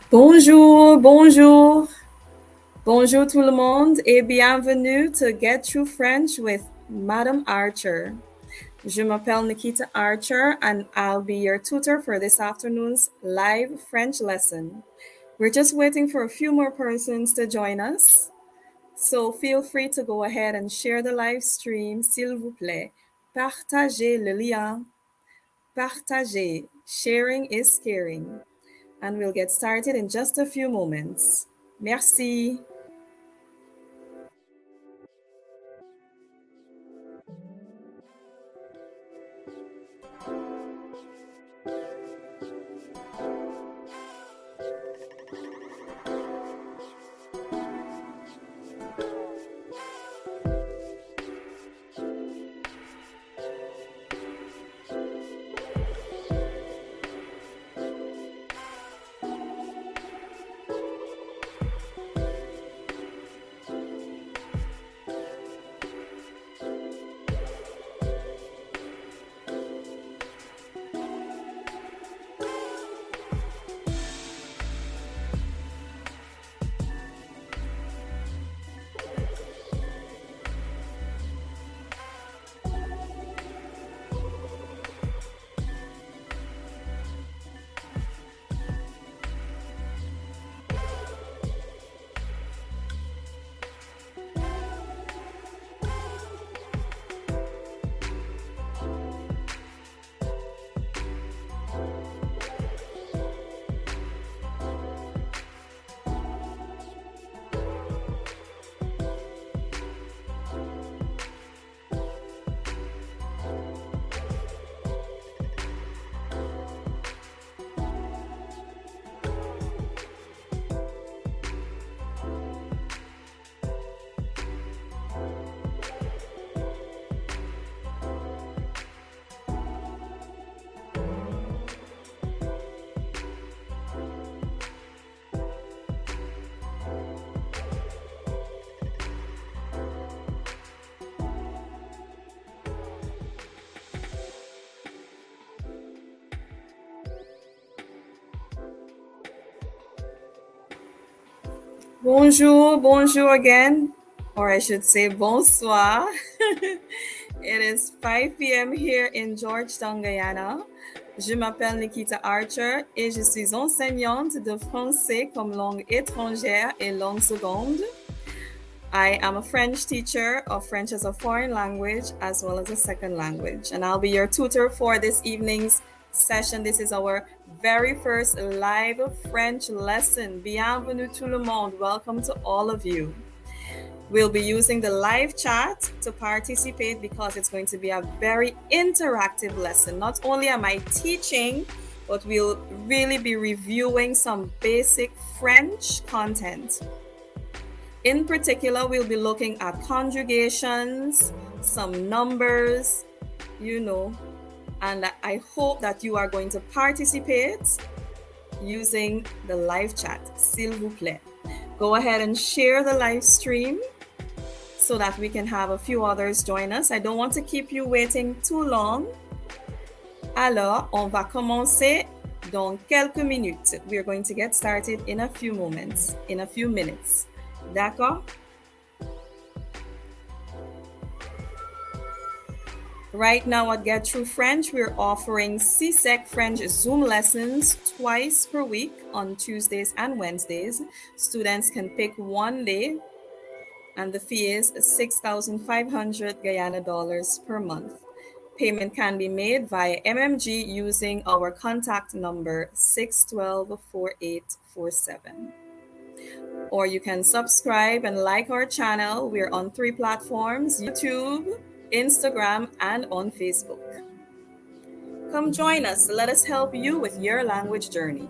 Bonjour, bonjour, bonjour tout le monde et bienvenue to Get Through French with Madame Archer. Je m'appelle Nikita Archer and I'll be your tutor for this afternoon's live French lesson. We're just waiting for a few more persons to join us, so feel free to go ahead and share the live stream, s'il vous plaît. Partagez le lien. Partagez. Sharing is caring. And we'll get started in just a few moments. Merci. Bonjour, bonjour again, or I should say bonsoir. It is 5 p.m. here in Georgetown, Guyana. Je m'appelle Nikita Archer et je suis enseignante de français comme langue étrangère et langue seconde. I am a French teacher of French as a foreign language as well as a second language, and I'll be your tutor for this evening's session. This is our very first live French lesson. Bienvenue tout le monde. Welcome to all of you. We'll be using the live chat to participate because it's going to be a very interactive lesson. Not only am I teaching, but we'll really be reviewing some basic French content. In particular, we'll be looking at conjugations, some numbers, and I hope that you are going to participate using the live chat, s'il vous plaît. Go ahead and share the live stream so that we can have a few others join us. I don't want to keep you waiting too long. Alors, on va commencer dans quelques minutes. We're going to get started in a few minutes. D'accord? Right now at Get Through French, we're offering CSEC French Zoom lessons twice per week on Tuesdays and Wednesdays. Students can pick one day, and the fee is 6,500 Guyana dollars per month. Payment can be made via MMG using our contact number 612-4847. Or you can subscribe and like our channel. We're on 3 platforms: YouTube, Instagram, and on Facebook. Come join us. Let us help you with your language journey.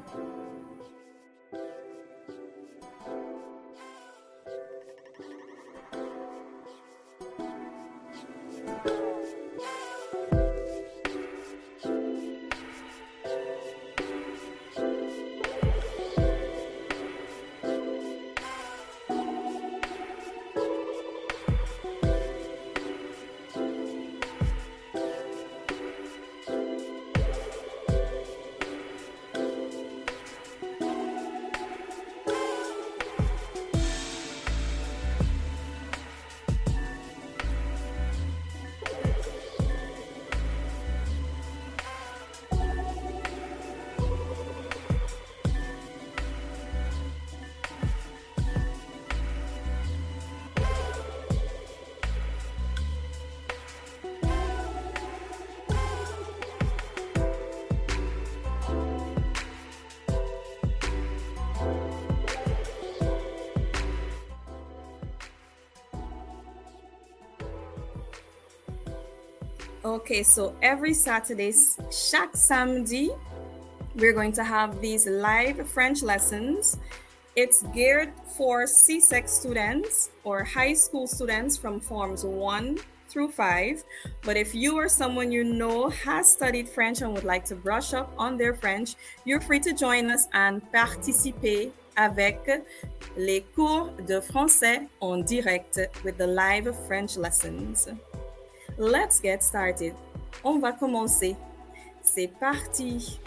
Okay, so every Saturday, chaque samedi, we're going to have these live French lessons. It's geared for C6 students or high school students from forms 1 through 5. But if you or someone you know has studied French and would like to brush up on their French, you're free to join us and participer avec les cours de français en direct with the live French lessons. Let's get started. On va commencer. C'est parti.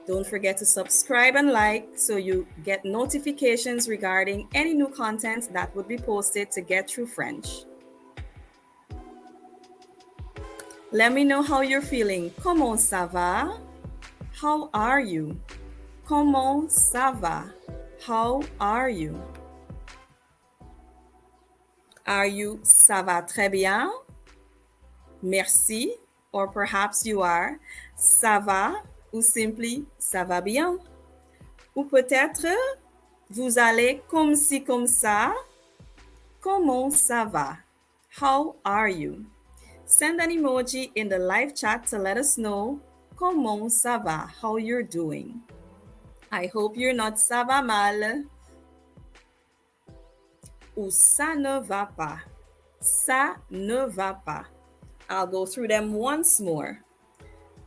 Don't forget to subscribe and like so you get notifications regarding any new content that would be posted to Get Through French. Let me know how you're feeling. Comment ça va? How are you? Comment ça va? How are you? Are you ça va très bien? Merci. Or perhaps you are ça va ou simply ça va bien. Ou peut-être vous allez comme ci comme ça. Comment ça va? How are you? Send an emoji in the live chat to let us know comment ça va, how you're doing. I hope you're not ça va mal. Ou ça ne va pas. Ça ne va pas. I'll go through them once more.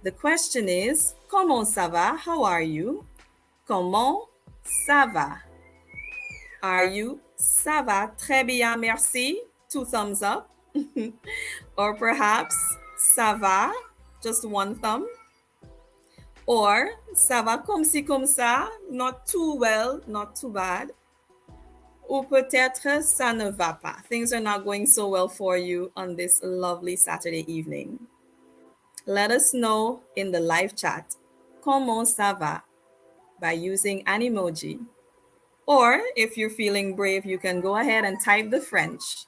The question is, comment ça va? How are you? Comment ça va? Are you? Ça va très bien, merci. 2 thumbs up. Or perhaps ça va, just 1 thumb. Or ça va comme ci comme ça, not too well, not too bad. Ou peut-être ça ne va pas. Things are not going so well for you on this lovely Saturday evening. Let us know in the live chat comment ça va by using an emoji. Or if you're feeling brave, you can go ahead and type the French.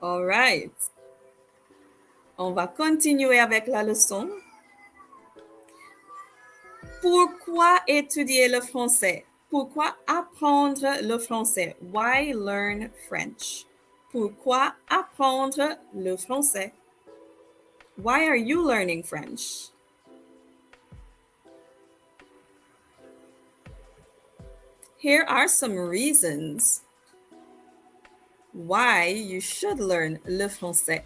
All right. On va continuer avec la leçon. Pourquoi étudier le français? Pourquoi apprendre le français? Why learn French? Pourquoi apprendre le français? Why are you learning French? Here are some reasons why you should learn le français.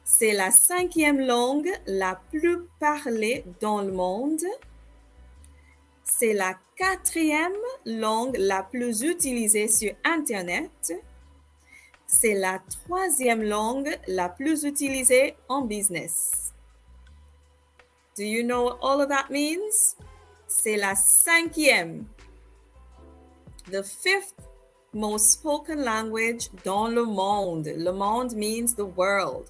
C'est la 5e langue la plus parlée dans le monde. C'est la 4e langue la plus utilisée sur Internet. C'est la 3e langue la plus utilisée en business. Do you know what all of that means? C'est la 5e. The 5th most spoken language dans le monde. Le monde means the world.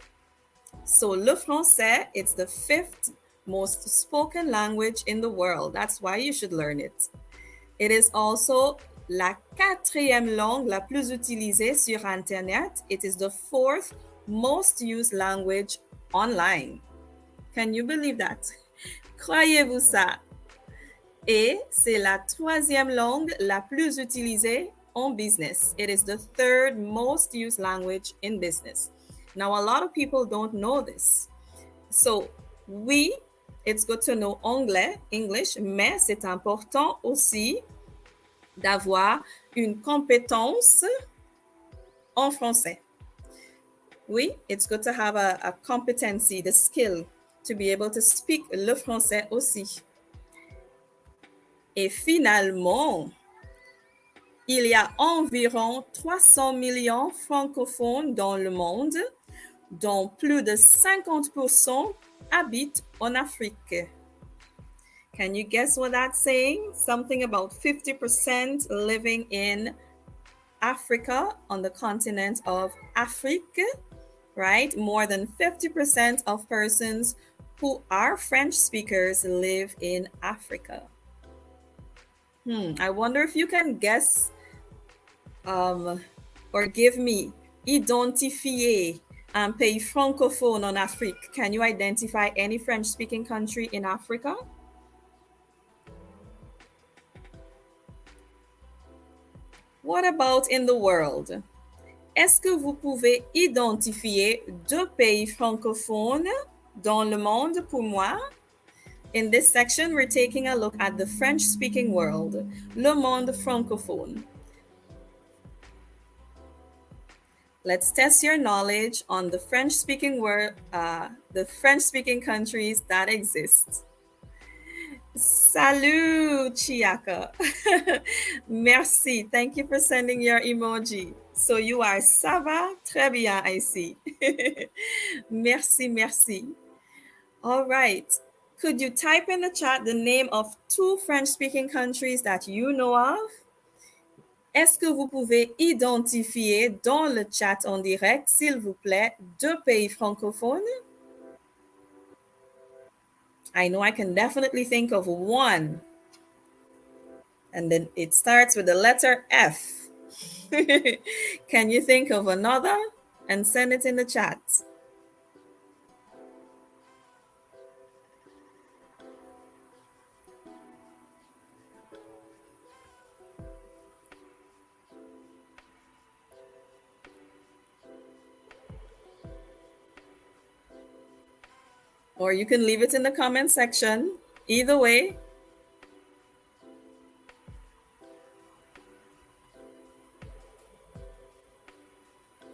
So le français, it's the 5th most spoken language in the world. That's why you should learn it. It is also la 4e langue la plus utilisée sur Internet. It is the 4th most used language online. Can you believe that? Croyez-vous ça? Et c'est la 3e langue la plus utilisée en business. It is the 3rd most used language in business. Now, a lot of people don't know this. So, oui, it's good to know anglais, English, mais c'est important aussi d'avoir une compétence en français. Oui, it's good to have a competency, the skill to be able to speak le français aussi. Et finalement, il y a environ 300 millions francophones dans le monde, dont plus de 50% habitent en Afrique. Can you guess what that's saying? Something about 50% living in Africa, on the continent of Afrique. right? More than 50% of persons who are French speakers live in Africa. I wonder if you can guess or give me identifier un pays francophone en Afrique. Can you identify any French-speaking country in Africa? What about in the world? Est-ce que vous pouvez identifier deux pays francophones dans le monde pour moi? In this section, we're taking a look at the French-speaking world, le monde francophone. Let's test your knowledge on the French-speaking the French-speaking countries that exist. Salut, Chiaka. Merci. Thank you for sending your emoji. So you are ça va? Très bien, I see. Merci, merci. All right. Could you type in the chat the name of two French-speaking countries that you know of? Est-ce que vous pouvez identifier dans le chat en direct, s'il vous plaît, deux pays francophones? I know I can definitely think of one. And then it starts with the letter F. Can you think of another? And send it in the chat. Or you can leave it in the comment section. Either way.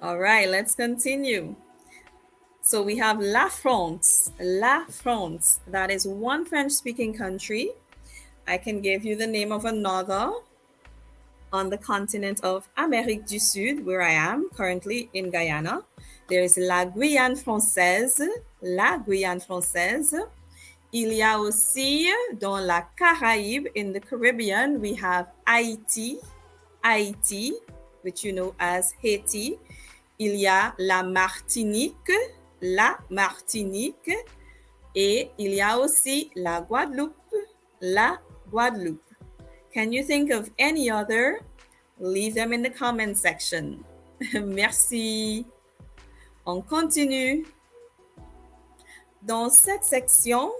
All right, let's continue. So we have La France. La France. That is one French-speaking country. I can give you the name of another on the continent of Amérique du Sud, where I am currently in Guyana. There's La Guyane Française. La Guyane Française. Il y a aussi dans la Caraïbe, in the Caribbean, we have Haïti, Haïti, which you know as Haiti. Il y a la Martinique, et il y a aussi la Guadeloupe, la Guadeloupe. Can you think of any other? Leave them in the comment section. Merci. On continue. Dans cette section,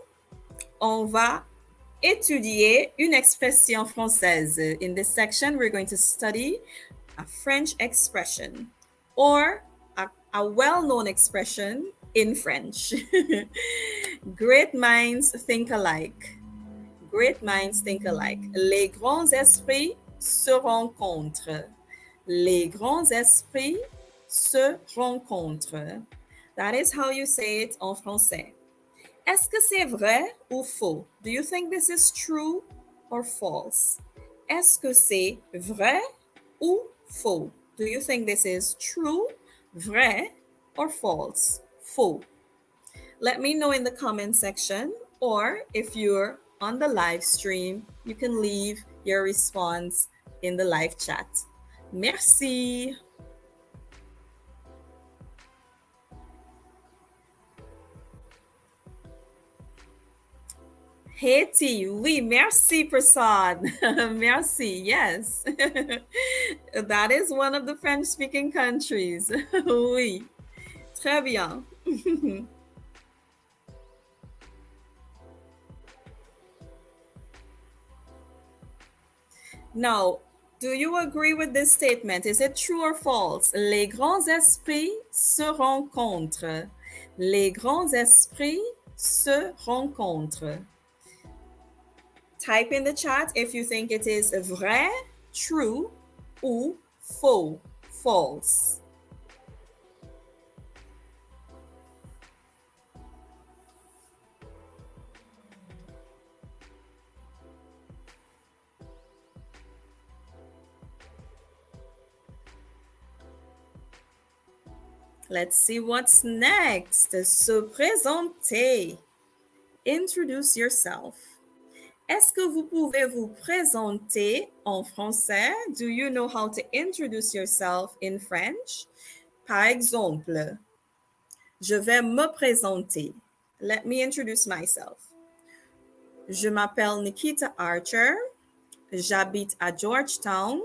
on va étudier une expression française. In this section, we're going to study a French expression or a well-known expression in French. Great minds think alike. Great minds think alike. Les grands esprits se rencontrent. Les grands esprits se rencontrent. That is how you say it en français. Est-ce que c'est vrai ou faux? Do you think this is true or false? Est-ce que c'est vrai ou faux? Do you think this is true, vrai, or false? Faux. Let me know in the comment section, or if you're on the live stream, you can leave your response in the live chat. Merci. Haiti, oui, merci Prasad. Merci, yes. That is one of the French-speaking countries. Oui, très bien. Now, do you agree with this statement? Is it true or false? Les grands esprits se rencontrent. Les grands esprits se rencontrent. Type in the chat if you think it is vrai, true, ou faux, false. Let's see what's next. Se présenter. Introduce yourself. Est-ce que vous pouvez vous présenter en français? Do you know how to introduce yourself in French? Par exemple, Je vais me présenter. Let me introduce myself. Je m'appelle Nikita Archer. J'habite à Georgetown.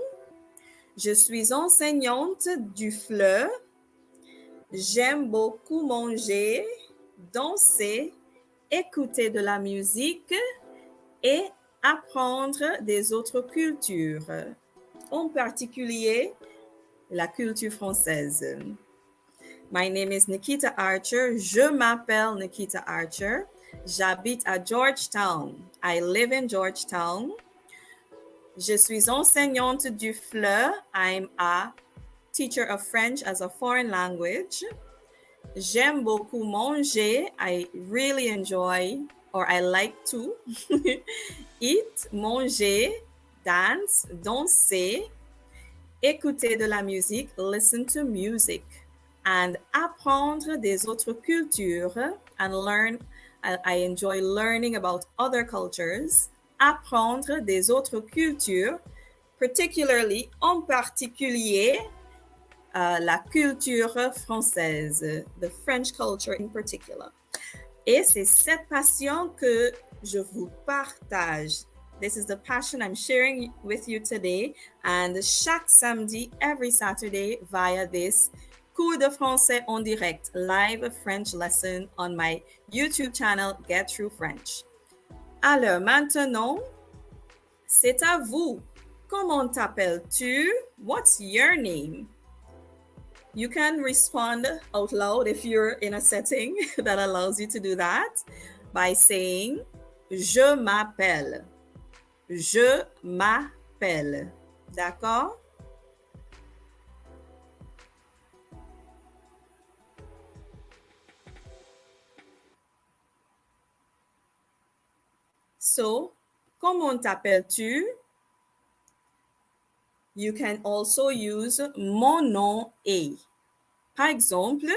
Je suis enseignante du FLE. J'aime beaucoup manger, danser, écouter de la musique et apprendre des autres cultures, en particulier la culture française. My name is Nikita Archer. Je m'appelle Nikita Archer. J'habite à Georgetown. I live in Georgetown. Je suis enseignante du FLE. I'm a teacher of French as a foreign language. J'aime beaucoup manger. I really enjoy, or I like to eat, manger, dance, danser, écouter de la musique, listen to music, and apprendre des autres cultures and learn. I enjoy learning about other cultures. Apprendre des autres cultures, particularly, en particulier, la culture française, the French culture in particular. Et c'est cette passion que je vous partage. This is the passion I'm sharing with you today. And chaque samedi, every Saturday, via this Cours de français en direct, live French lesson on my YouTube channel, Get Through French. Alors maintenant, c'est à vous. Comment t'appelles-tu? What's your name? You can respond out loud if you're in a setting that allows you to do that by saying je m'appelle. Je m'appelle. D'accord? So, comment t'appelles-tu? You can also use mon nom est. Par exemple,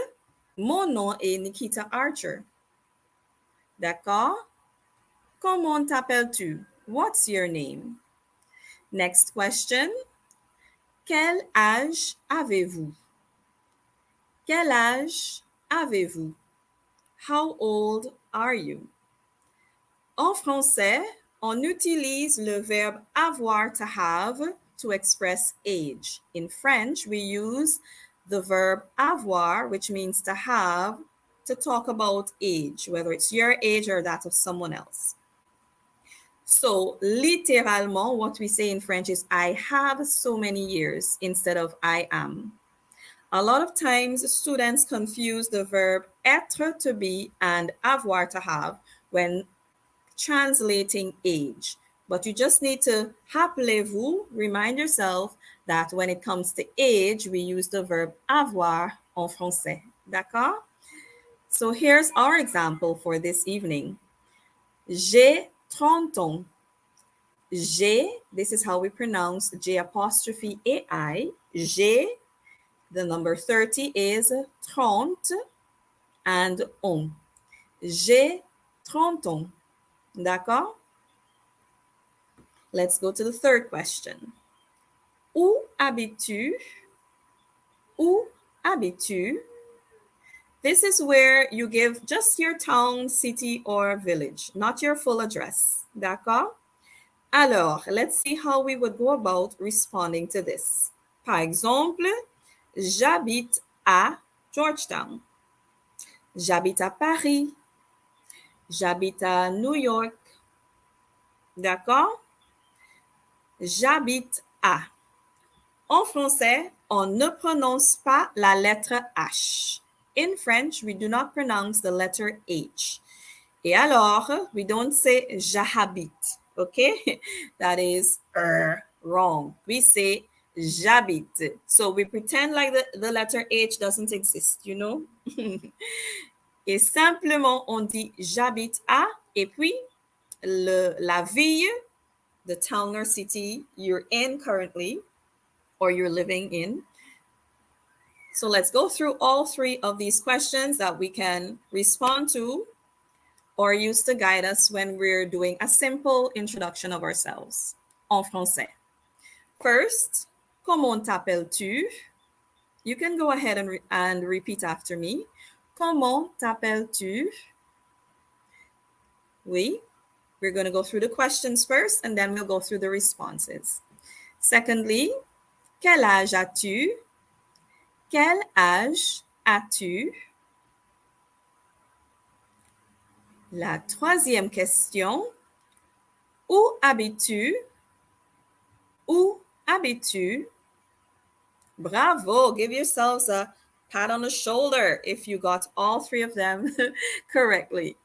mon nom est Nikita Archer. D'accord? Comment t'appelles-tu? What's your name? Next question. Quel âge avez-vous? Quel âge avez-vous? How old are you? En français, on utilise le verbe avoir to have to express age. In French, we use the verb avoir, which means to have, to talk about age, whether it's your age or that of someone else. So, littéralement, what we say in French is I have so many years instead of I am. A lot of times, students confuse the verb être to be and avoir to have when translating age. But you just need to, rappelez-vous, remind yourself that when it comes to age, we use the verb avoir en français. D'accord? So here's our example for this evening. J'ai 30 ans. J'ai, this is how we pronounce J apostrophe AI. J'ai, the number 30 is 30 and ans. J'ai 30 ans. D'accord? Let's go to the third question. Où habites-tu? Où habites-tu? This is where you give just your town, city, or village, not your full address. D'accord? Alors, let's see how we would go about responding to this. Par exemple, j'habite à Georgetown. J'habite à Paris. J'habite à New York. D'accord? J'habite à. En français, on ne prononce pas la lettre H. In French, we do not pronounce the letter H. Et alors, we don't say j'habite, okay? That is wrong. We say j'habite. So we pretend like the letter H doesn't exist, you know? Et simplement, on dit j'habite à, et puis la ville, the town or city you're in currently, or you're living in. So let's go through all three of these questions that we can respond to or use to guide us when we're doing a simple introduction of ourselves en français. First, comment t'appelles-tu? You can go ahead and repeat after me. Comment t'appelles-tu? Oui. We're going to go through the questions first, and then we'll go through the responses. Secondly, quel âge as-tu? Quel âge as-tu? La troisième question, où habites-tu? Où habites-tu? Bravo! Give yourselves a pat on the shoulder if you got all three of them correctly.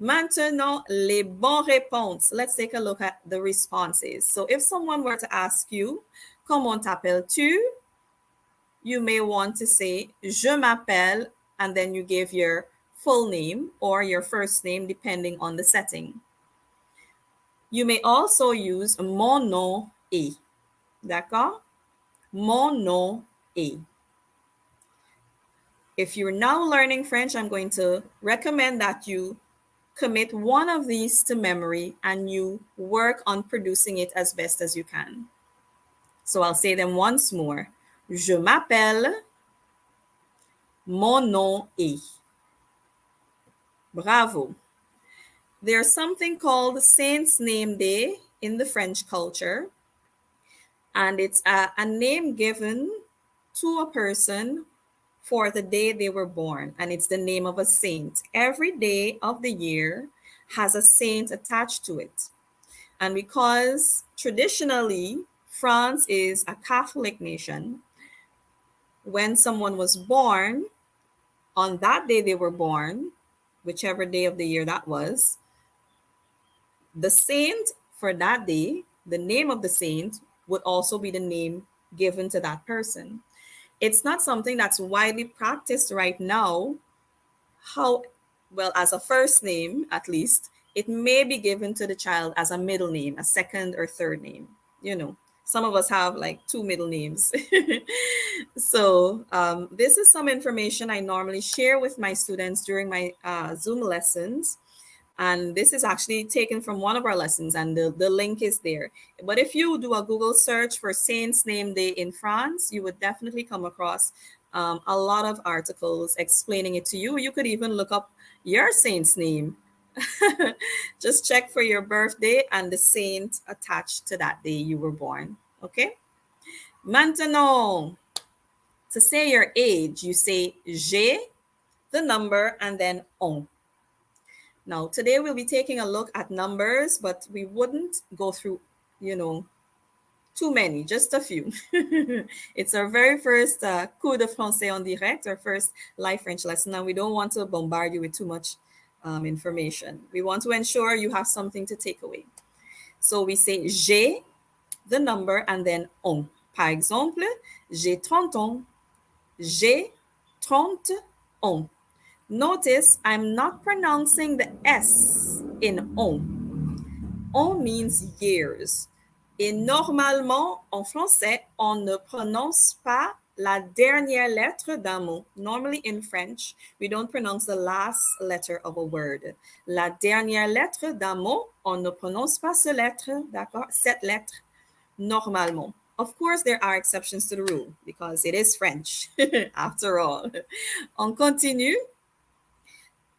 Maintenant, les bonnes réponses. Let's take a look at the responses. So if someone were to ask you, comment t'appelles-tu? You may want to say, je m'appelle, and then you give your full name or your first name depending on the setting. You may also use mon nom est. D'accord? Mon nom est. If you're now learning French, I'm going to recommend that you commit one of these to memory and you work on producing it as best as you can. So I'll say them once more. Je m'appelle, mon nom est. Bravo. There's something called Saint's Name Day in the French culture, and it's a name given to a person for the day they were born, and it's the name of a saint. Every day of the year has a saint attached to it. And because traditionally France is a Catholic nation, when someone was born, on that day they were born, whichever day of the year that was, the saint for that day, the name of the saint would also be the name given to that person. It's not something that's widely practiced right now. How, well, as a first name, at least, it may be given to the child as a middle name, a second or third name. You know, some of us have like two middle names. So this is some information I normally share with my students during my Zoom lessons. And this is actually taken from one of our lessons, and the link is there. But if you do a Google search for Saints Name Day in France, you would definitely come across a lot of articles explaining it to you. You could even look up your saint's name. Just check for your birthday and the saint attached to that day you were born. Okay? Maintenant, to say your age, you say j'ai, the number, and then on. Now, today we'll be taking a look at numbers, but we wouldn't go through, too many, just a few. It's our very first cours de français en direct, our first live French lesson, and we don't want to bombard you with too much information. We want to ensure you have something to take away. So we say j'ai, the number, and then on. Par exemple, j'ai 30 ans. J'ai 30 ans. Notice I'm not pronouncing the S in on. On means years. Et normalement, en français, on ne prononce pas la dernière lettre d'un mot. Normally in French, we don't pronounce the last letter of a word. La dernière lettre d'un mot, on ne prononce pas cette lettre, d'accord? Cette lettre, normalement. Of course, there are exceptions to the rule because it is French, after all. On continue.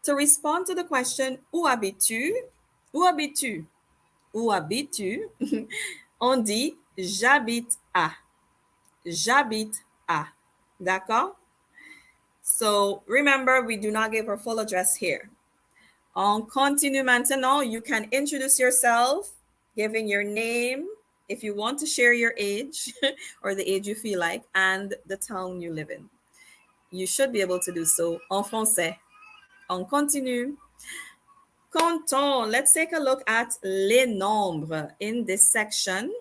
To respond to the question, où habites-tu? Où habites-tu? Où habites-tu? On dit, j'habite à. J'habite à. D'accord? So remember, we do not give our full address here. On continue maintenant. You can introduce yourself, giving your name, if you want to share your age or the age you feel like, and the town you live in. You should be able to do so en français. On continue. Comptons. Let's take a look at les nombres in this section.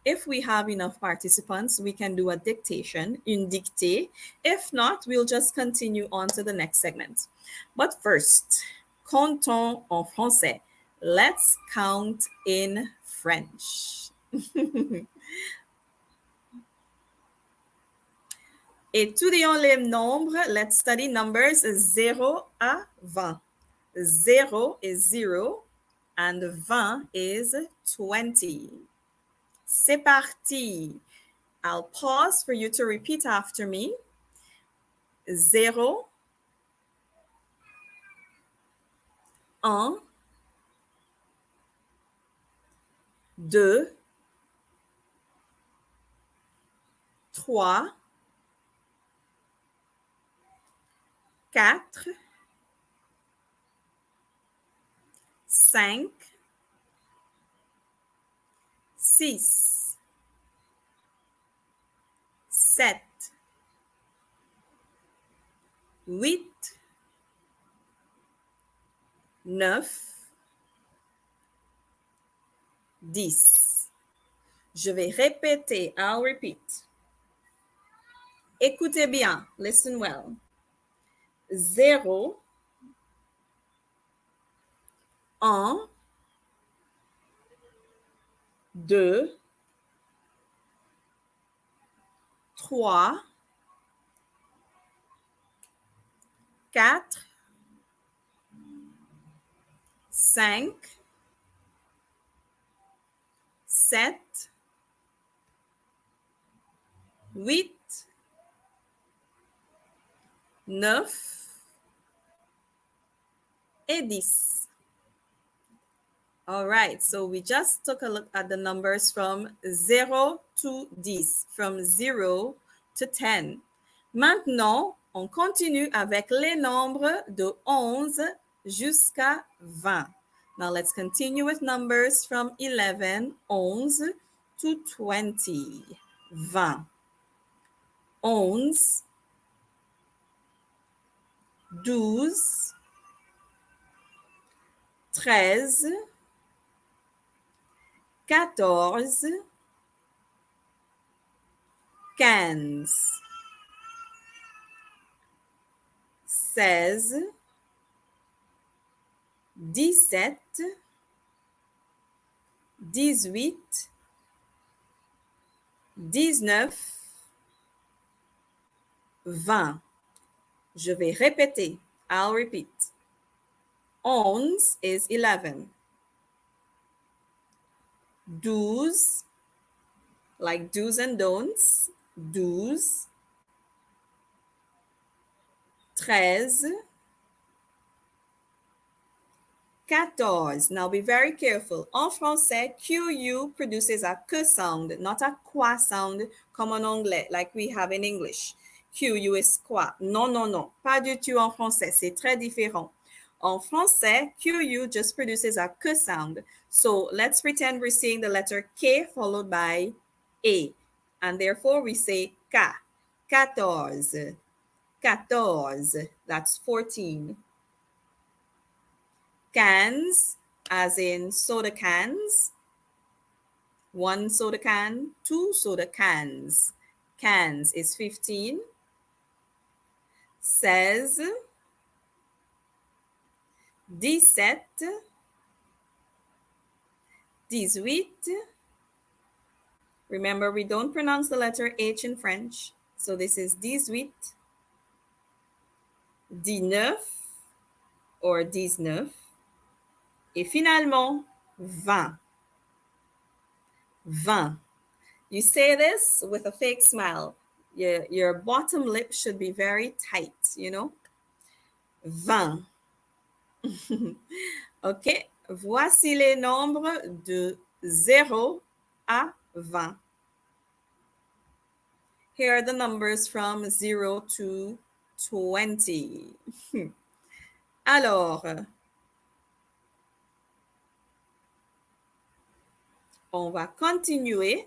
If we have enough participants, we can do a dictation, une dictée. If not, we'll just continue on to the next segment. But first, comptons en français. Let's count in French. Étudions les nombres. Let's study numbers 0 à 20. 0 is 0 and 20 is 20. C'est parti. I'll pause for you to repeat after me. 0, 1, 2, 3, 4, 5, 6, 7, 8, 9, 10. Je vais répéter. I'll repeat. Écoutez bien. Listen well. 0, 1, 2, 3, 4, 5, 7, 8, 9 et 10. All right, so we just took a look at the numbers from 0 to 10, from 0 to 10. Maintenant, on continue avec les nombres de 11 jusqu'à 20. Now let's continue with numbers from 11 to 20. 20. 11, 12, 13, 14, 15, 16, 17, 18, 19, 20. Je vais répéter. I'll repeat. 11 is 11. 12, like do's and don'ts. 12, 13, 14. Now be very careful. En français, QU produces a que sound, not a quoi sound comme en anglais, like we have in English. QU is quoi. Non, non, non. Pas du tout en français. C'est très différent. En français, QU just produces a que sound. So let's pretend we're saying the letter K followed by A. And therefore we say K. 14. 14. That's 14. Cans, as in soda cans. 1 soda can, 2 soda cans. Cans is 15. 16, 17, 18. Remember, we don't pronounce the letter H in French. So this is 18, 19 or 19. Et finalement, 20. 20. You say this with a fake smile. Your bottom lip should be very tight, you know. 20. OK. Voici les nombres de 0 à 20. Here are the numbers from 0 to 20. Alors, on va continuer.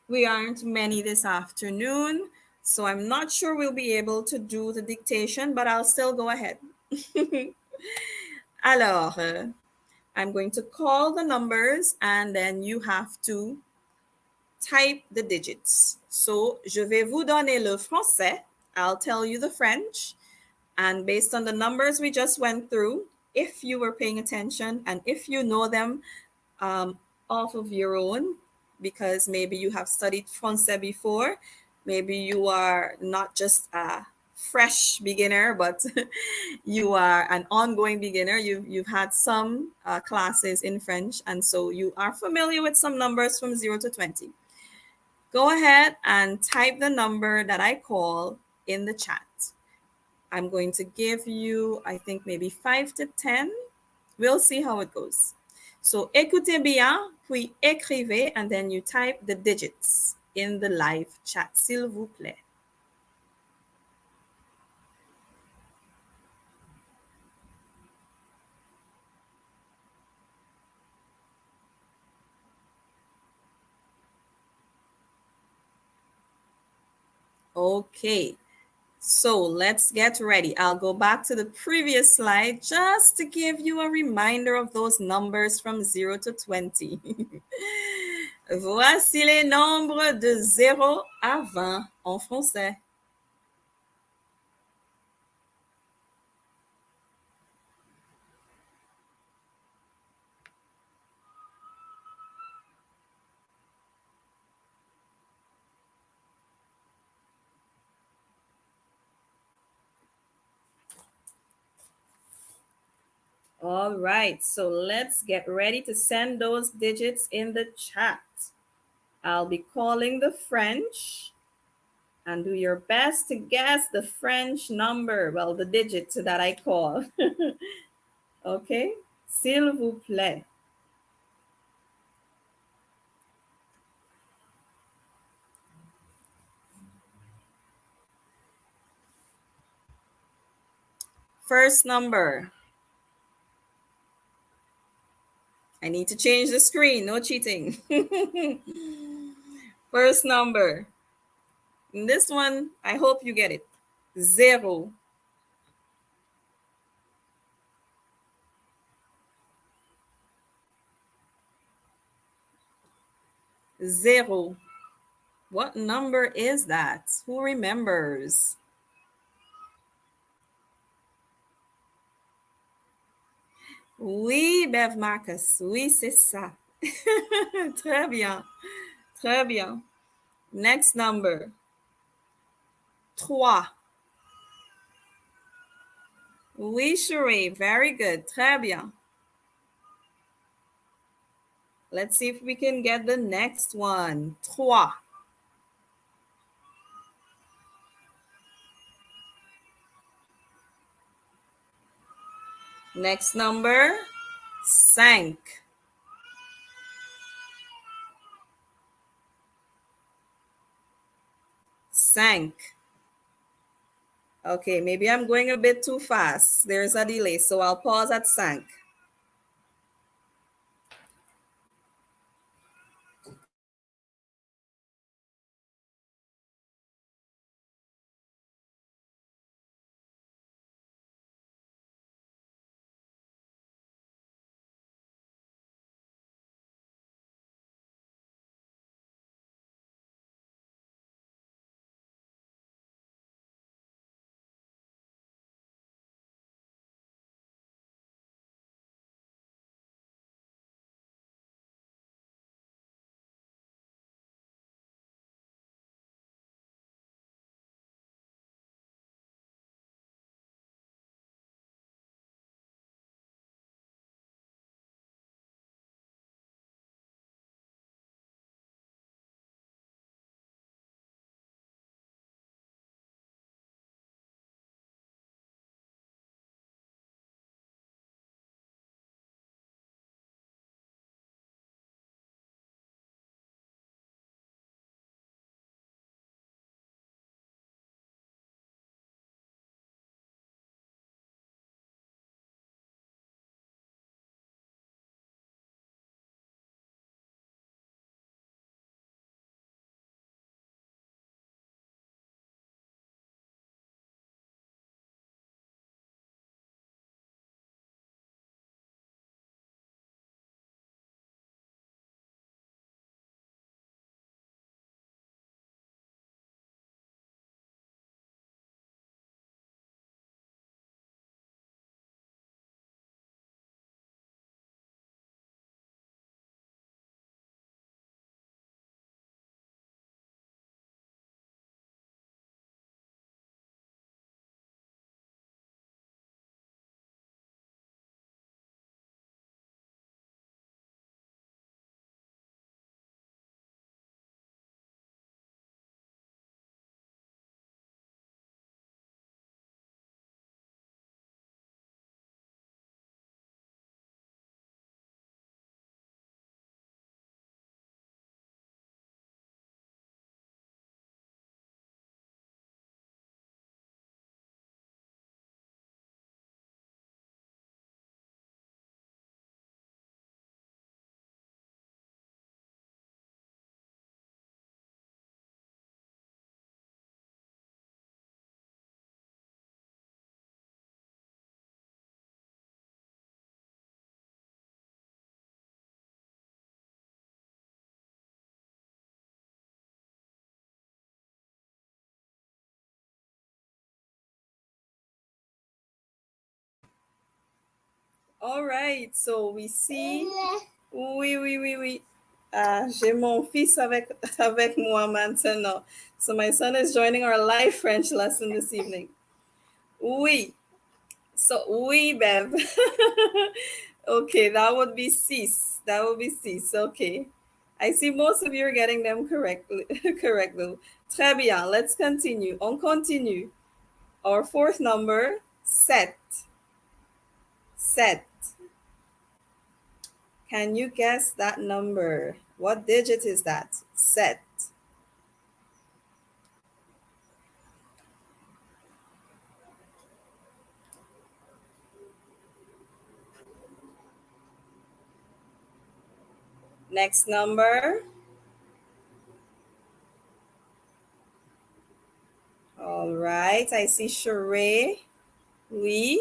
We aren't many this afternoon, so I'm not sure we'll be able to do the dictation, but I'll still go ahead. Alors, I'm going to call the numbers and then you have to type the digits. So, je vais vous donner le français. I'll tell you the French. And based on the numbers we just went through, if you were paying attention and if you know them off of your own, because maybe you have studied Français before, maybe you are not just a fresh beginner, but you are an ongoing beginner. You've had some classes in French, and so you are familiar with some numbers from 0 to 20. Go ahead and type the number that I call in the chat. I'm going to give you, I think, maybe 5 to 10. We'll see how it goes. So, écoutez bien, puis écrivez, and then you type the digits in the live chat, s'il vous plaît. Okay, so let's get ready. I'll go back to the previous slide just to give you a reminder of those numbers from 0 to 20. Voici les nombres de 0 à 20 en français. All right, so let's get ready to send those digits in the chat. I'll be calling the French, and do your best to guess the French number, well, the digit that I call. Okay, s'il vous plaît. First number. I need to change the screen, no cheating. First number. In this one, I hope you get it. 0. Zero. What number is that? Who remembers? Oui, Bev Marcus. Oui, c'est ça. Très bien. Très bien. Next number. 3. Oui, Cherie. Very good. Très bien. Let's see if we can get the next one. 3. Next number. 5. 5. Okay, maybe I'm going a bit too fast. There's a delay, so I'll pause at 5. All right, so we see. Oui, oui, oui, oui. J'ai mon fils avec moi maintenant. So my son is joining our live French lesson this evening. Oui. So, oui, Bev. Okay, that would be six. That would be six. Okay. I see most of you are getting them correctly. Correct, though. Très bien. Let's continue. On continue. Our fourth number, sept. Sept. Can you guess that number? What digit is that? Sept. Next number. All right. I see Sheree. Oui.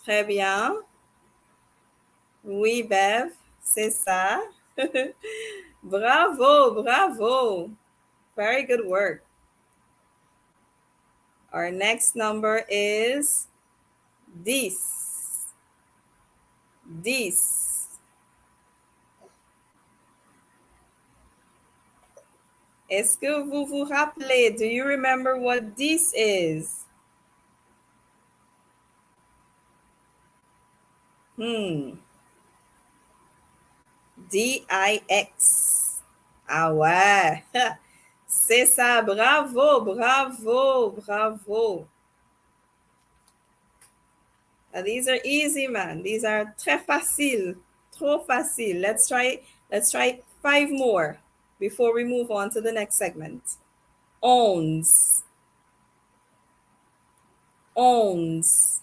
Très bien. Oui, Bev. C'est ça. Bravo, bravo. Very good work. Our next number is 10. 10. Est-ce que vous vous rappelez? Do you remember what 10 is? D-I-X. Ah ouais. C'est ça. Bravo, bravo, bravo. These are easy, man. These are très facile. Trop facile. Let's try 5 more before we move on to the next segment. Onze. Onze.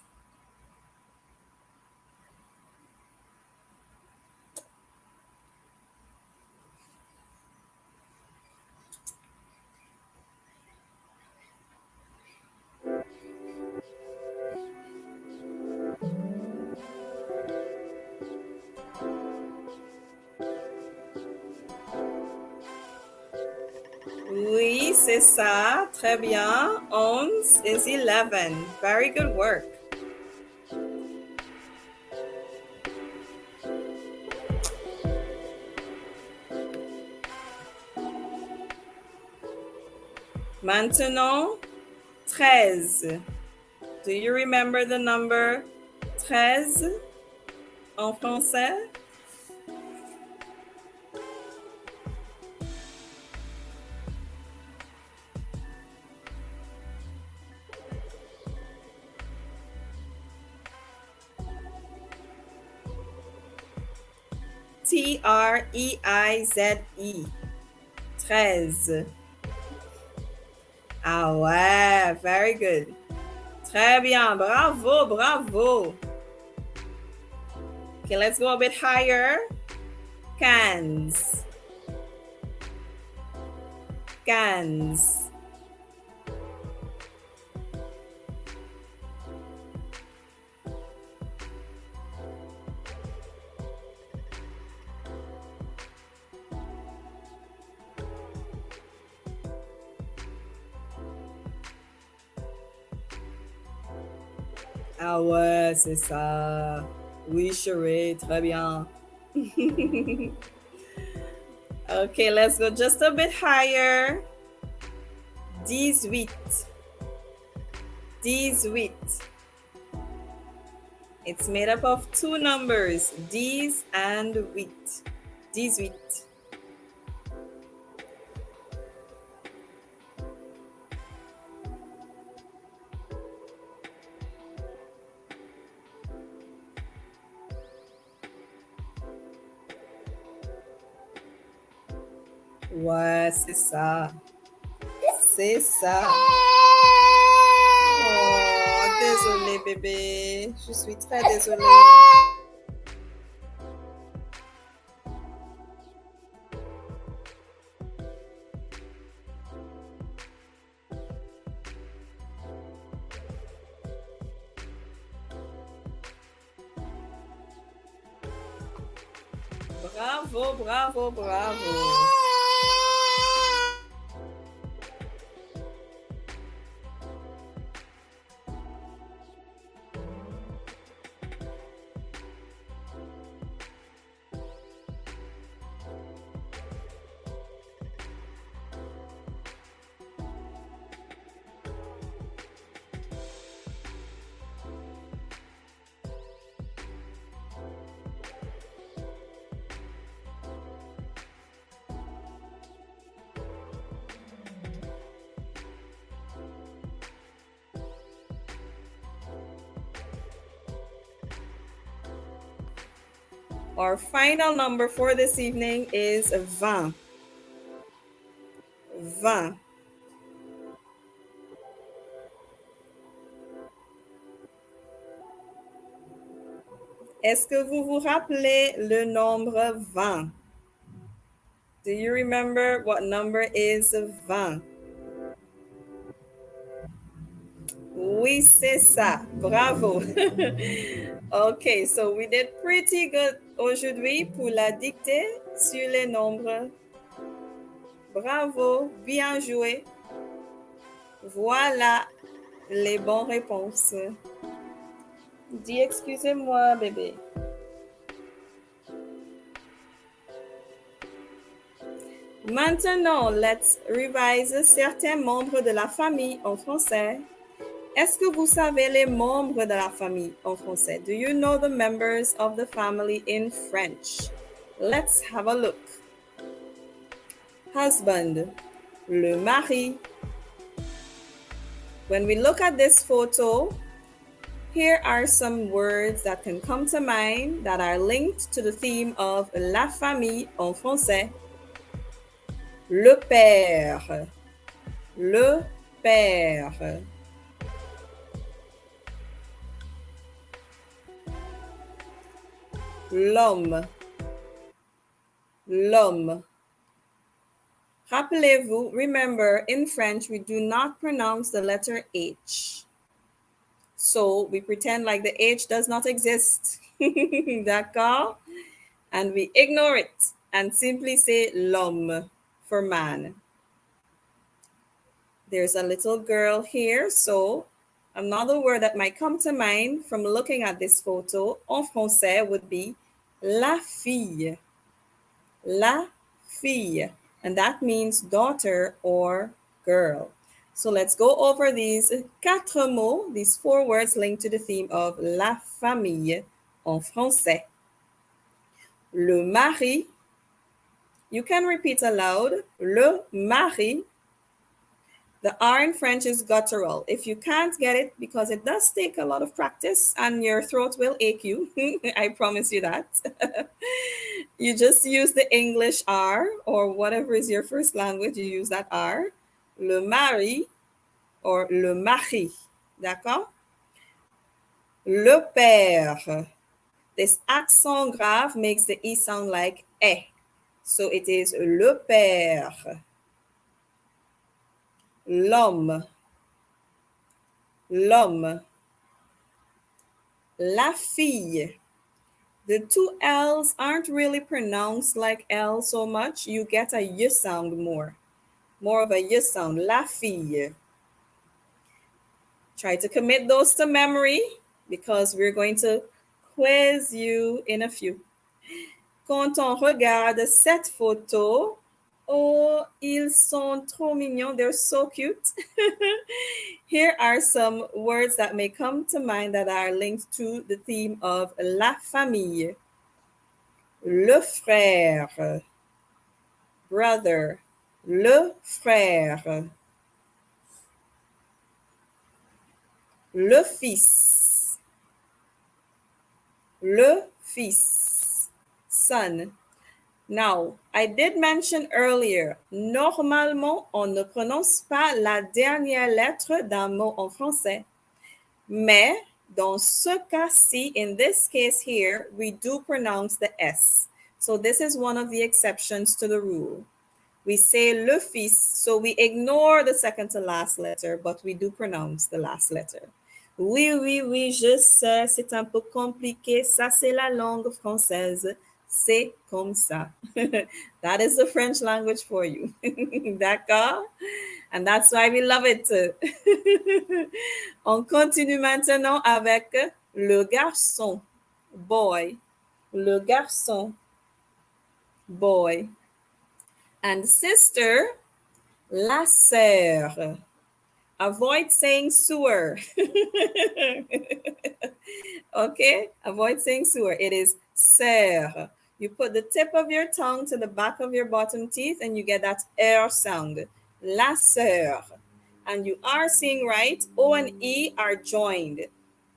Oui, c'est ça. Très bien. 11 is 11. Very good work. Maintenant, 13. Do you remember the number 13 en français? T-R-E-I-Z-E. 13. Ah ouais, very good. Très bien, bravo, bravo. Okay, let's go a bit higher. Cans. Cans. Ah ouais, c'est ça. Oui, chérie, très bien. Okay, let's go just a bit higher. 18. 18. It's made up of two numbers, 10 and 8. 18. Ouais, c'est ça. C'est ça. Oh, désolé bébé. Je suis très désolée. Bravo, bravo, bravo. Our final number for this evening is 20. 20. Est-ce que vous vous rappelez le nombre 20? Do you remember what number is 20? Oui, c'est ça. Bravo. Okay, so we did pretty good aujourd'hui pour la dictée sur les nombres. Bravo, bien joué. Voilà les bonnes réponses. Dis excusez-moi, bébé. Maintenant, let's revise certains membres de la famille en français. Est-ce que vous savez les membres de la famille en français? Do you know the members of the family in French? Let's have a look. Husband, le mari. When we look at this photo, here are some words that can come to mind that are linked to the theme of la famille en français. Le père, le père. L'homme, l'homme. Rappelez-vous, remember, in French, we do not pronounce the letter H. So we pretend like the H does not exist. D'accord? And we ignore it and simply say l'homme for man. There's a little girl here, so another word that might come to mind from looking at this photo en français would be la fille. La fille. And that means daughter or girl. So let's go over these quatre mots, these 4 words linked to the theme of la famille en français. Le mari. You can repeat aloud. Le mari. The R in French is guttural. If you can't get it, because it does take a lot of practice and your throat will ache you, I promise you that. You just use the English R, or whatever is your first language, you use that R. Le mari or le mari. D'accord? Le père. This accent grave makes the E sound like eh. So it is le père. L'homme. L'homme. La fille. The 2 L's aren't really pronounced like L so much. You get a Y sound more of a Y sound. La fille. Try to commit those to memory because we're going to quiz you in a few. Quand on regarde cette photo, oh, ils sont trop mignons. They're so cute. Here are some words that may come to mind that are linked to the theme of la famille. Le frère. Brother. Le frère. Le fils. Le fils. Son. Now, I did mention earlier, normalement, on ne prononce pas la dernière lettre d'un mot en français. Mais, dans ce cas-ci, in this case here, we do pronounce the S. So this is one of the exceptions to the rule. We say le fils, so we ignore the second to last letter, but we do pronounce the last letter. Oui, oui, oui, je sais, c'est un peu compliqué. Ça, c'est la langue française. C'est comme ça. That is the French language for you. D'accord? And that's why we love it. On continue maintenant avec le garçon. Boy. Le garçon. Boy. And sister, la sœur. Avoid saying sewer. Okay? Avoid saying sewer. It is sœur. You put the tip of your tongue to the back of your bottom teeth and you get that R sound. La sœur. And you are seeing right. O and E are joined.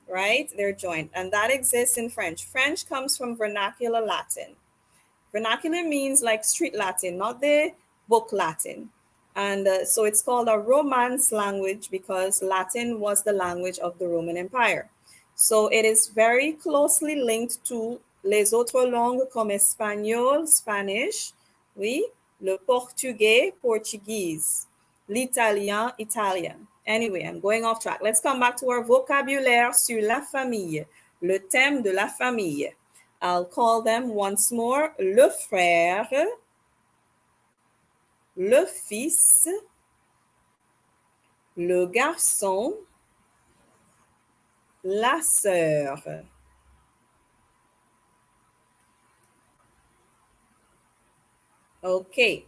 right? They're joined, and that exists in French. French comes from vernacular Latin. Vernacular means like street Latin, not the book Latin. And so it's called a Romance language because Latin was the language of the Roman Empire. So it is very closely linked to les autres langues comme espagnol, Spanish, oui, le portugais, Portuguese, l'italien, Italian. Anyway, I'm going off track. Let's come back to our vocabulaire sur la famille, le thème de la famille. I'll call them once more: le frère, le fils, le garçon, la sœur. Okay.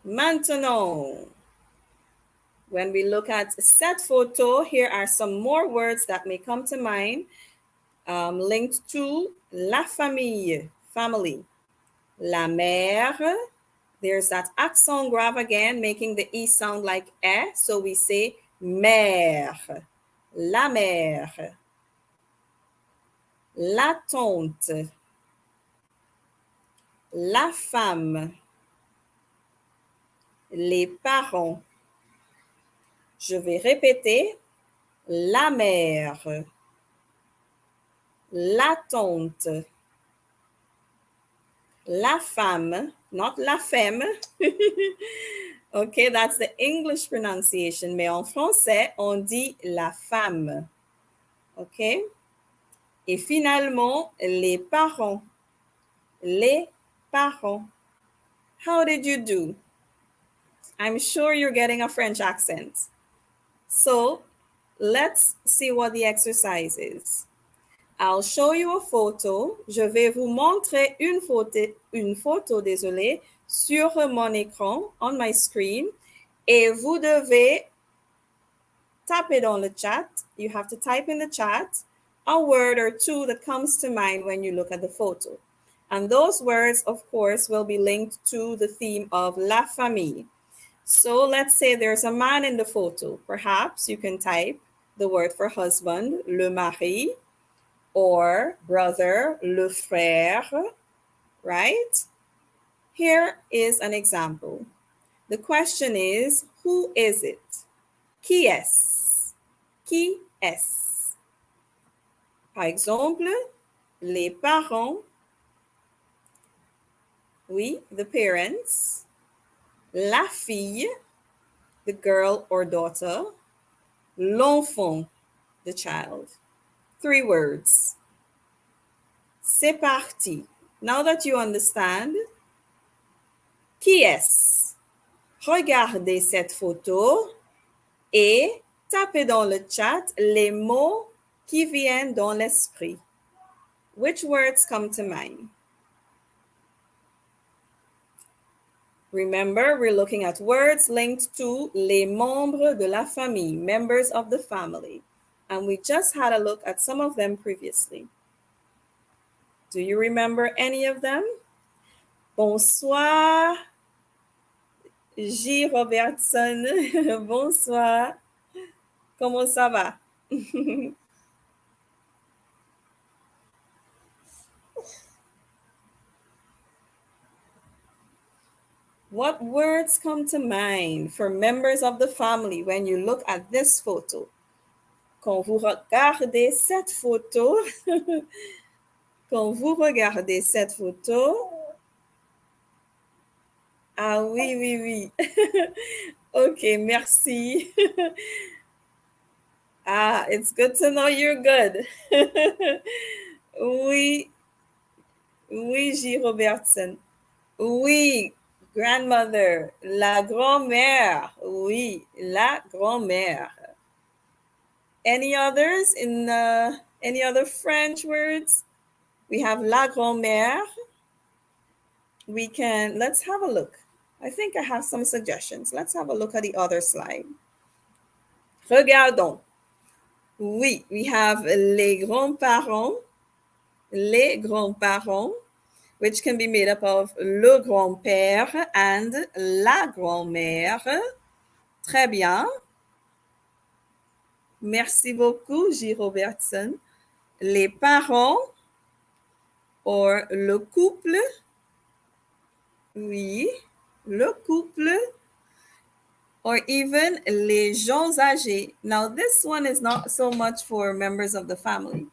Maintenant, when we look at cette photo, here are some more words that may come to mind linked to la famille, family. La mère, there's that accent grave again, making the E sound like eh, so we say mère, la mère. La tante, la femme, les parents. Je vais répéter: la mère, la tante, la femme, not la femme. Okay, that's the English pronunciation, mais en français, on dit la femme. Okay? Et finalement, les parents. Les parents. How did you do? I'm sure you're getting a French accent. So let's see what the exercise is. I'll show you a photo. Je vais vous montrer une photo, désolé, sur mon écran, on my screen. Et vous devez taper dans le chat. You have to type in the chat a word or two that comes to mind when you look at the photo. And those words, of course, will be linked to the theme of la famille. So let's say there's a man in the photo. Perhaps you can type the word for husband, le mari, or brother, le frère, right? Here is an example. The question is, who is it? Qui est-ce? Qui est-ce? Par exemple, les parents, oui, the parents, la fille, the girl or daughter, l'enfant, the child. 3 words. C'est parti. Now that you understand, qui est-ce? Regardez cette photo et tapez dans le chat les mots qui viennent dans l'esprit. Which words come to mind? Remember, we're looking at words linked to les membres de la famille, members of the family. And we just had a look at some of them previously. Do you remember any of them? Bonsoir, J. Robertson. Bonsoir. Comment ça va? What words come to mind for members of the family when you look at this photo? Quand vous regardez cette photo, quand vous regardez cette photo, ah oui, oui, oui. Okay, merci. Ah, it's good to know you're good. Oui, oui, J. Robertson. Oui, grandmother, la grand-mère. Oui, la grand-mère. Any others in any other French words? We have la grand-mère. We can, let's have a look. I think I have some suggestions. Let's have a look at the other slide. Regardons. Oui, we have les grands-parents, which can be made up of le grand-père and la grand-mère. Très bien. Merci beaucoup, J. Robertson. Les parents or le couple. Oui, le couple. Or even les gens âgés. Now, this one is not so much for members of the family,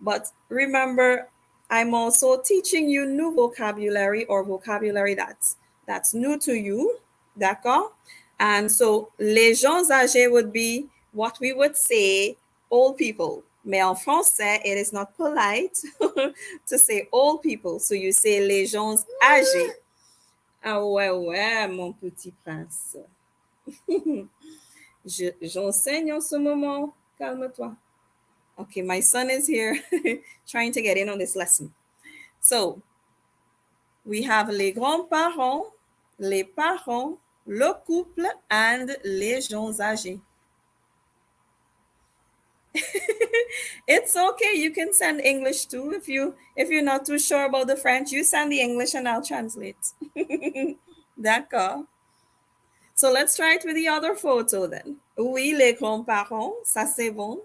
but remember, I'm also teaching you new vocabulary or vocabulary that's new to you, d'accord? And so, les gens âgés would be what we would say old people. Mais en français, it is not polite to say old people. So you say les gens âgés. Ah ouais, ouais, mon petit prince. J'enseigne en ce moment. Calme-toi. Okay, my son is here trying to get in on this lesson. So, we have les grands-parents, les parents, le couple, and les gens âgés. It's okay. You can send English too. If you're not too sure about the French, you send the English and I'll translate. D'accord. So let's try it with the other photo then. Oui, les grands-parents, ça c'est bon.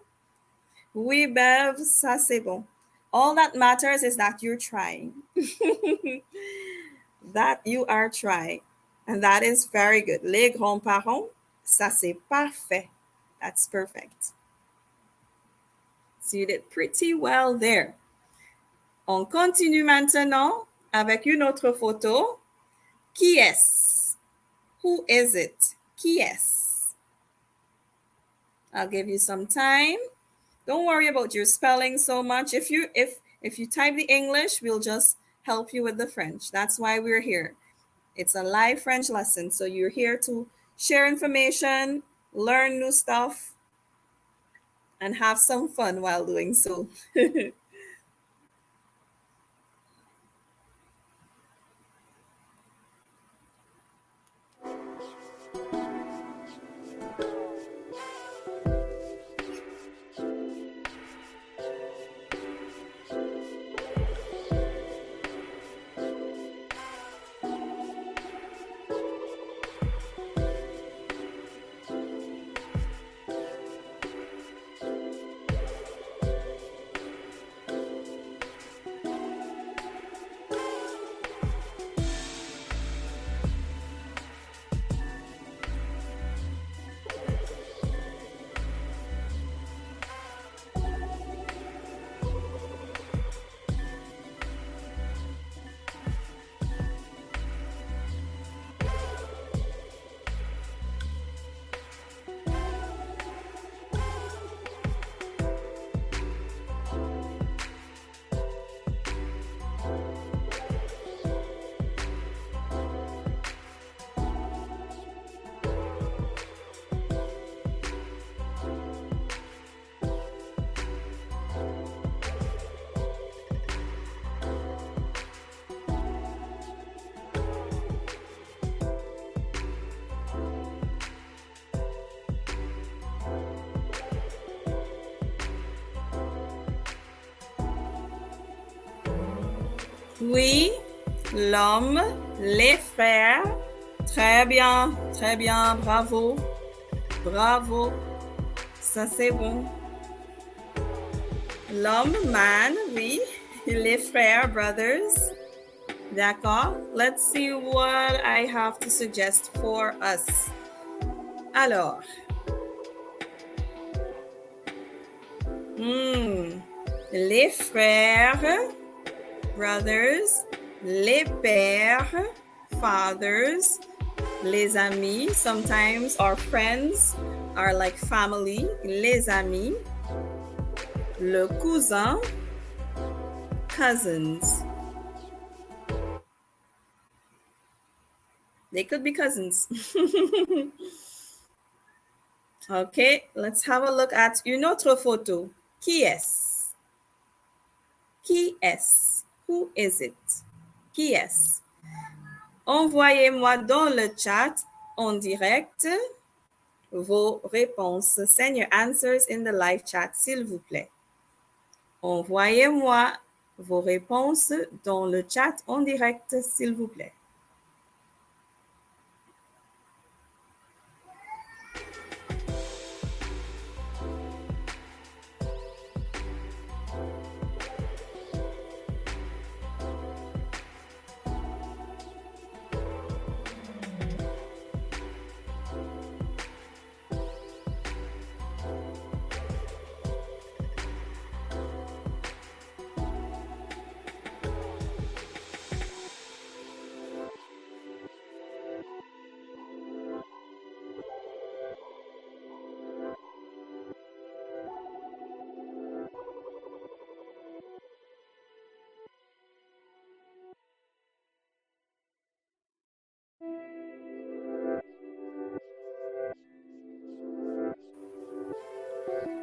Oui, Bev, ça c'est bon. All that matters is that you're trying. That you are trying. And that is very good. Les grands-parents, ça c'est parfait. That's perfect. So you did pretty well there. On continue maintenant avec une autre photo. Qui est-ce? Who is it? Qui est-ce? I'll give you some time. Don't worry about your spelling so much. If you type the English, we'll just help you with the French. That's why we're here. It's a live French lesson. So you're here to share information, learn new stuff, and have some fun while doing so. Oui, l'homme, les frères. Très bien, bravo, bravo. Ça c'est bon. L'homme, man, oui. Les frères, brothers. D'accord. Let's see what I have to suggest for us. Alors. Les frères, brothers. Les pères, fathers. Les amis, sometimes our friends are like family. Les amis. Le cousin, cousins. They could be cousins. Okay, let's have a look at une autre photo. Qui est-ce? Qui est-ce? Who is it? Qui est-ce? Envoyez-moi dans le chat en direct vos réponses. Send your answers in the live chat, s'il vous plaît. Envoyez-moi vos réponses dans le chat en direct, s'il vous plaît.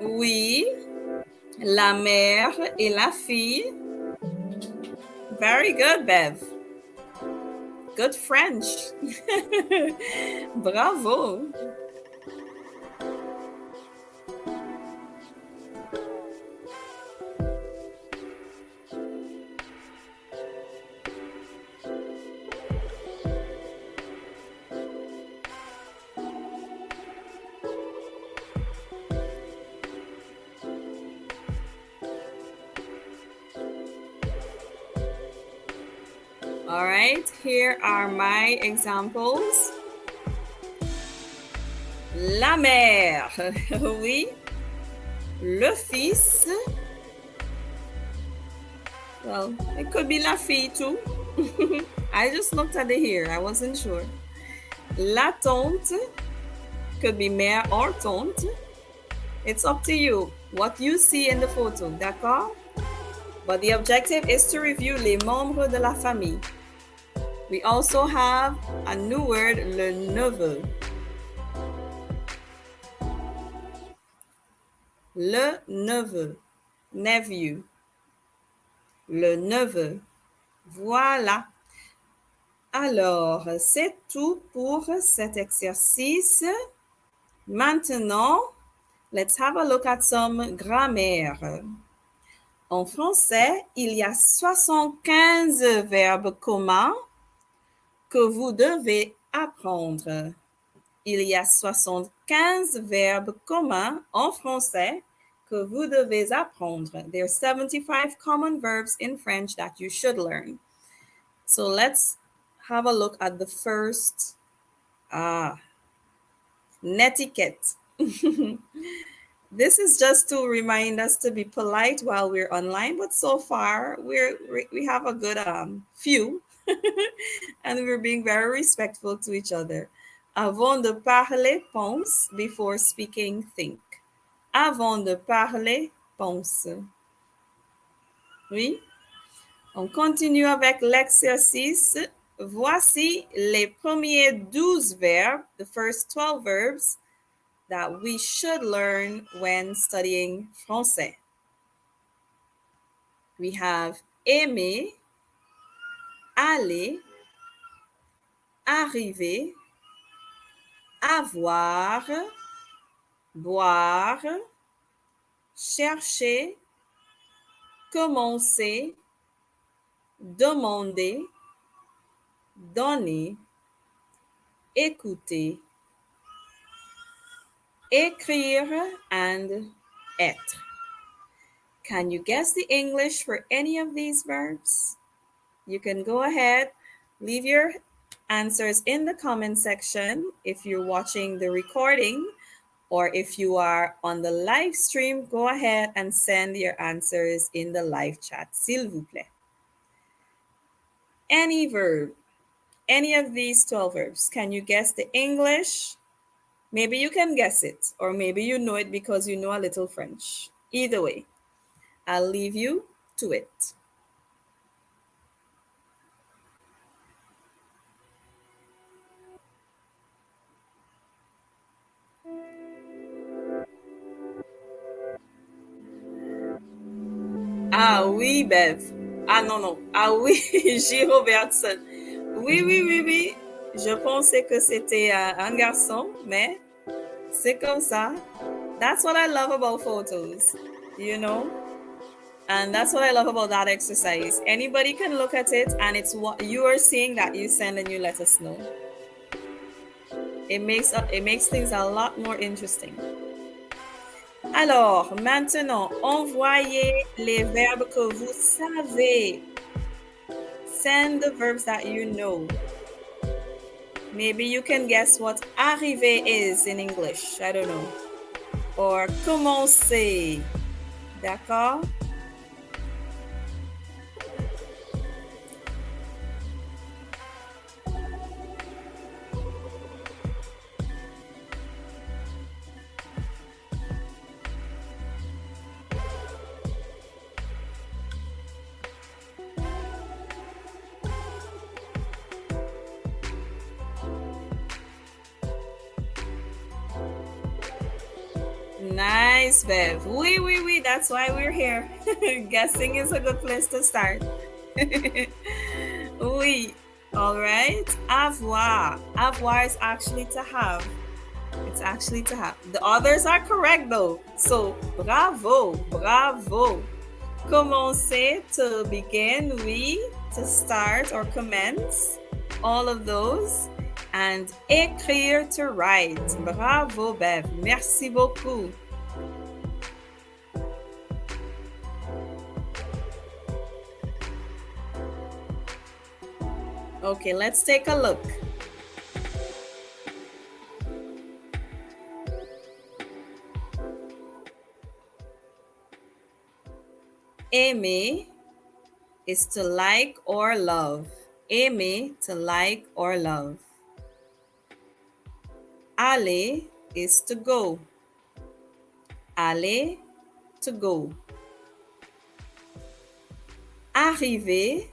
Oui, la mère et la fille. Very good, Bev. Good French. Bravo. All right, here are my examples. La mère, oui. Le fils. Well, it could be la fille too. I just looked at it here. I wasn't sure. La tante could be mère or tante. It's up to you. What you see in the photo, d'accord? But the objective is to review les membres de la famille. We also have a new word, le neveu. Le neveu, nephew. Le neveu. Voilà. Alors, c'est tout pour cet exercice. Maintenant, let's have a look at some grammaire. En français, il y a 75 verbes communs que vous devez apprendre. Il y a 75 verbes communs en français que vous devez apprendre. There are 75 common verbs in French that you should learn. So let's have a look at the first netiquette. This is just to remind us to be polite while we're online, but so far we have a good few and we're being very respectful to each other. Avant de parler, pense. Before speaking, think. Avant de parler, pense. Oui. On continue avec l'exercice. Voici les premiers 12 verbes, the first 12 verbs that we should learn when studying français. We have aimer, aller, arriver, avoir, boire, chercher, commencer, demander, donner, écouter, écrire, and être. Can you guess the English for any of these verbs? You can go ahead, leave your answers in the comment section if you're watching the recording, or if you are on the live stream, go ahead and send your answers in the live chat, s'il vous plaît. Any verb, any of these 12 verbs, can you guess the English? Maybe you can guess it, or maybe you know it because you know a little French. Either way, I'll leave you to it. Ah oui, Bev. Ah non, non. Ah oui, J. Robertson. Oui, oui, oui, oui. Je pensais que c'était un garçon, mais c'est comme ça. That's what I love about photos, you know? And that's what I love about that exercise. Anybody can look at it and it's what you are seeing that you send and you let us know. It makes things a lot more interesting. Alors, maintenant, envoyez les verbes que vous savez. Send the verbs that you know. Maybe you can guess what arriver is in English. I don't know. Or commencer. D'accord? Nice, Bev. Oui, that's why we're here. Guessing is a good place to start. Oui. All right. Avoir. Avoir is actually to have. It's actually to have. The others are correct though. So, bravo, bravo. Commencer, to begin, oui, to start or commence, all of those. And écrire, to write. Bravo, Bev. Merci beaucoup. Okay, let's take a look. Aimer is to like or love. Aimer, to like or love. Aller is to go. Aller, to go. Arriver,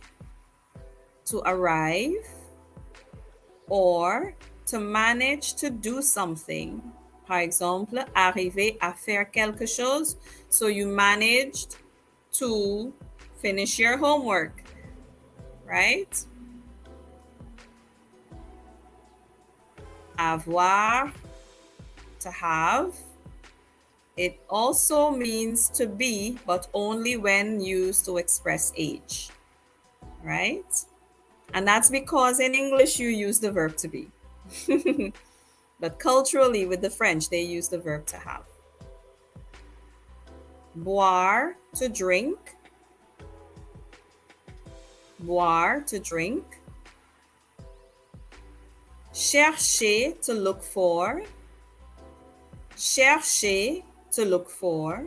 to arrive or to manage to do something. Par exemple, arriver à faire quelque chose. So you managed to finish your homework, right? Avoir, to have. It also means to be, but only when used to express age, right? And that's because in English you use the verb to be. But culturally, with the French, they use the verb to have. Boire, to drink. Boire, to drink. Chercher, to look for. Chercher, to look for.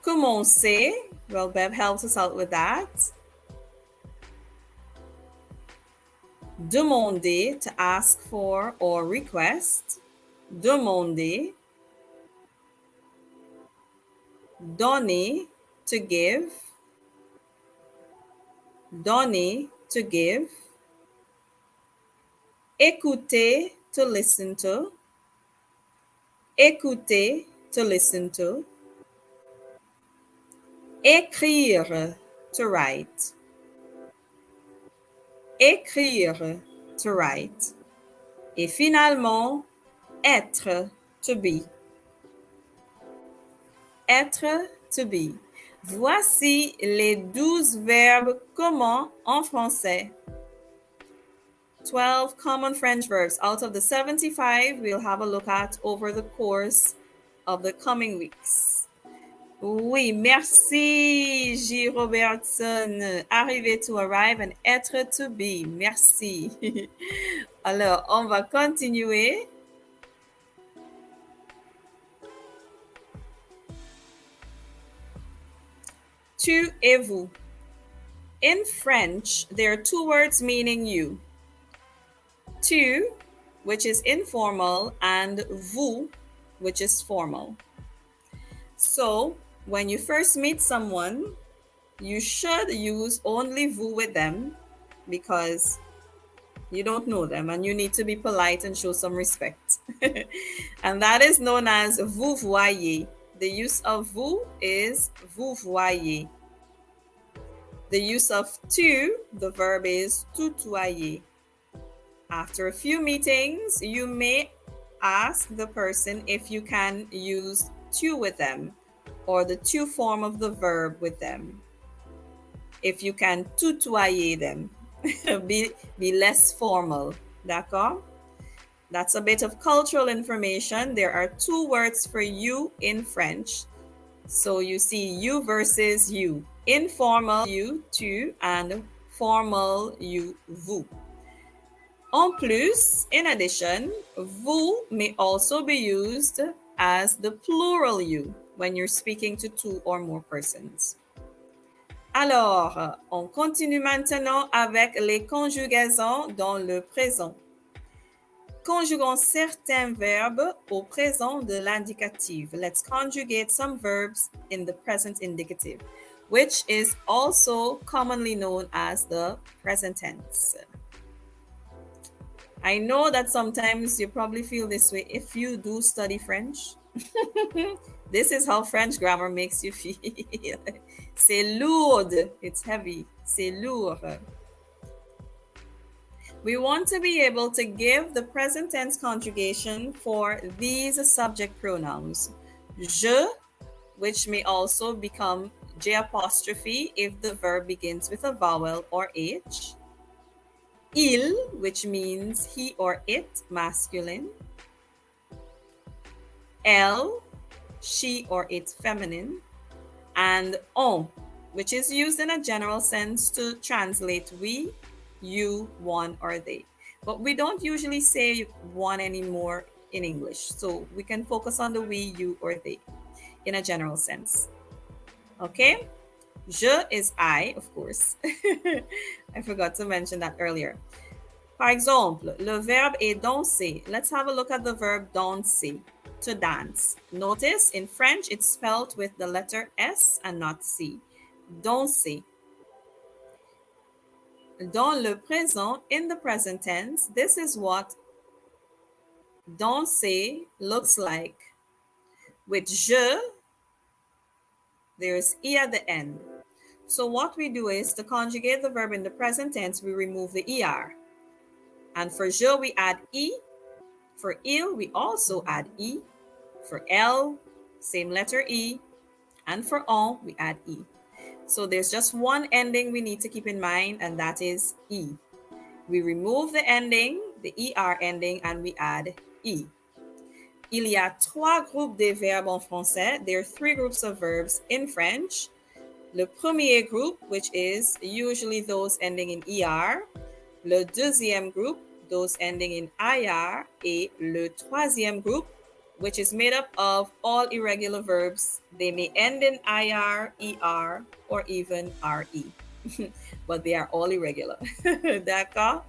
Commencer, well, Bev helps us out with that. Demander, to ask for or request. Demander. Donner, to give. Donner, to give. Écouter, to listen to. Écouter, to listen to. Écrire, to write. Écrire, to write. Et finalement, être, to be. Être, to be. Voici les 12 verbes communs en français. 12 common French verbs out of the 75 we'll have a look at over the course of the coming weeks. Oui, merci J. Robertson. Arriver, to arrive, and être, to be. Merci. Alors, on va continuer. Tu et vous. In French, there are two words meaning you. Tu, which is informal, and vous, which is formal. So, when you first meet someone, you should use only vous with them because you don't know them and you need to be polite and show some respect. And that is known as vous voyez. The use of vous is vous voyez. The use of tu, the verb is tutoyer. After a few meetings, you may ask the person if you can use tu with them or the tu form of the verb with them. If you can tutoyer them, be less formal. D'accord? That's a bit of cultural information. There are two words for you in French. So you see you versus you. Informal you, tu, and formal you, vous. En plus, in addition, vous may also be used as the plural you when you're speaking to two or more persons. Alors, on continue maintenant avec les conjugaisons dans le présent. Conjuguons certains verbes au présent de l'indicatif. Let's conjugate some verbs in the present indicative, which is also commonly known as the present tense. I know that sometimes you probably feel this way if you do study French. This is how French grammar makes you feel. C'est lourd. It's heavy. C'est lourd. We want to be able to give the present tense conjugation for these subject pronouns. Je, which may also become J apostrophe if the verb begins with a vowel or H. Il, which means he or it, masculine. Elle, she or it, feminine. And on, which is used in a general sense to translate we, you, one, or they. But we don't usually say one anymore in English. So we can focus on the we, you, or they in a general sense. Okay? Je is I, of course. I forgot to mention that earlier. Par exemple, le verbe est danser. Let's have a look at the verb danser, to dance. Notice in French it's spelled with the letter S and not C. Danser. Dans le présent, in the present tense, this is what danser looks like. With je, there's E at the end. So what we do is to conjugate the verb in the present tense, we remove the ER. And for je, we add E. For il, we also add E. For elle, same letter E. And for on, we add E. So there's just one ending we need to keep in mind, and that is E. We remove the ending, the ER ending, and we add E. Il y a trois groupes de verbes en français. There are three groups of verbs in French. Le premier groupe, which is usually those ending in ER. Le deuxième groupe, those ending in IR. Et le troisième groupe, which is made up of all irregular verbs. They may end in IR, ER, or even RE. But they are all irregular. D'accord?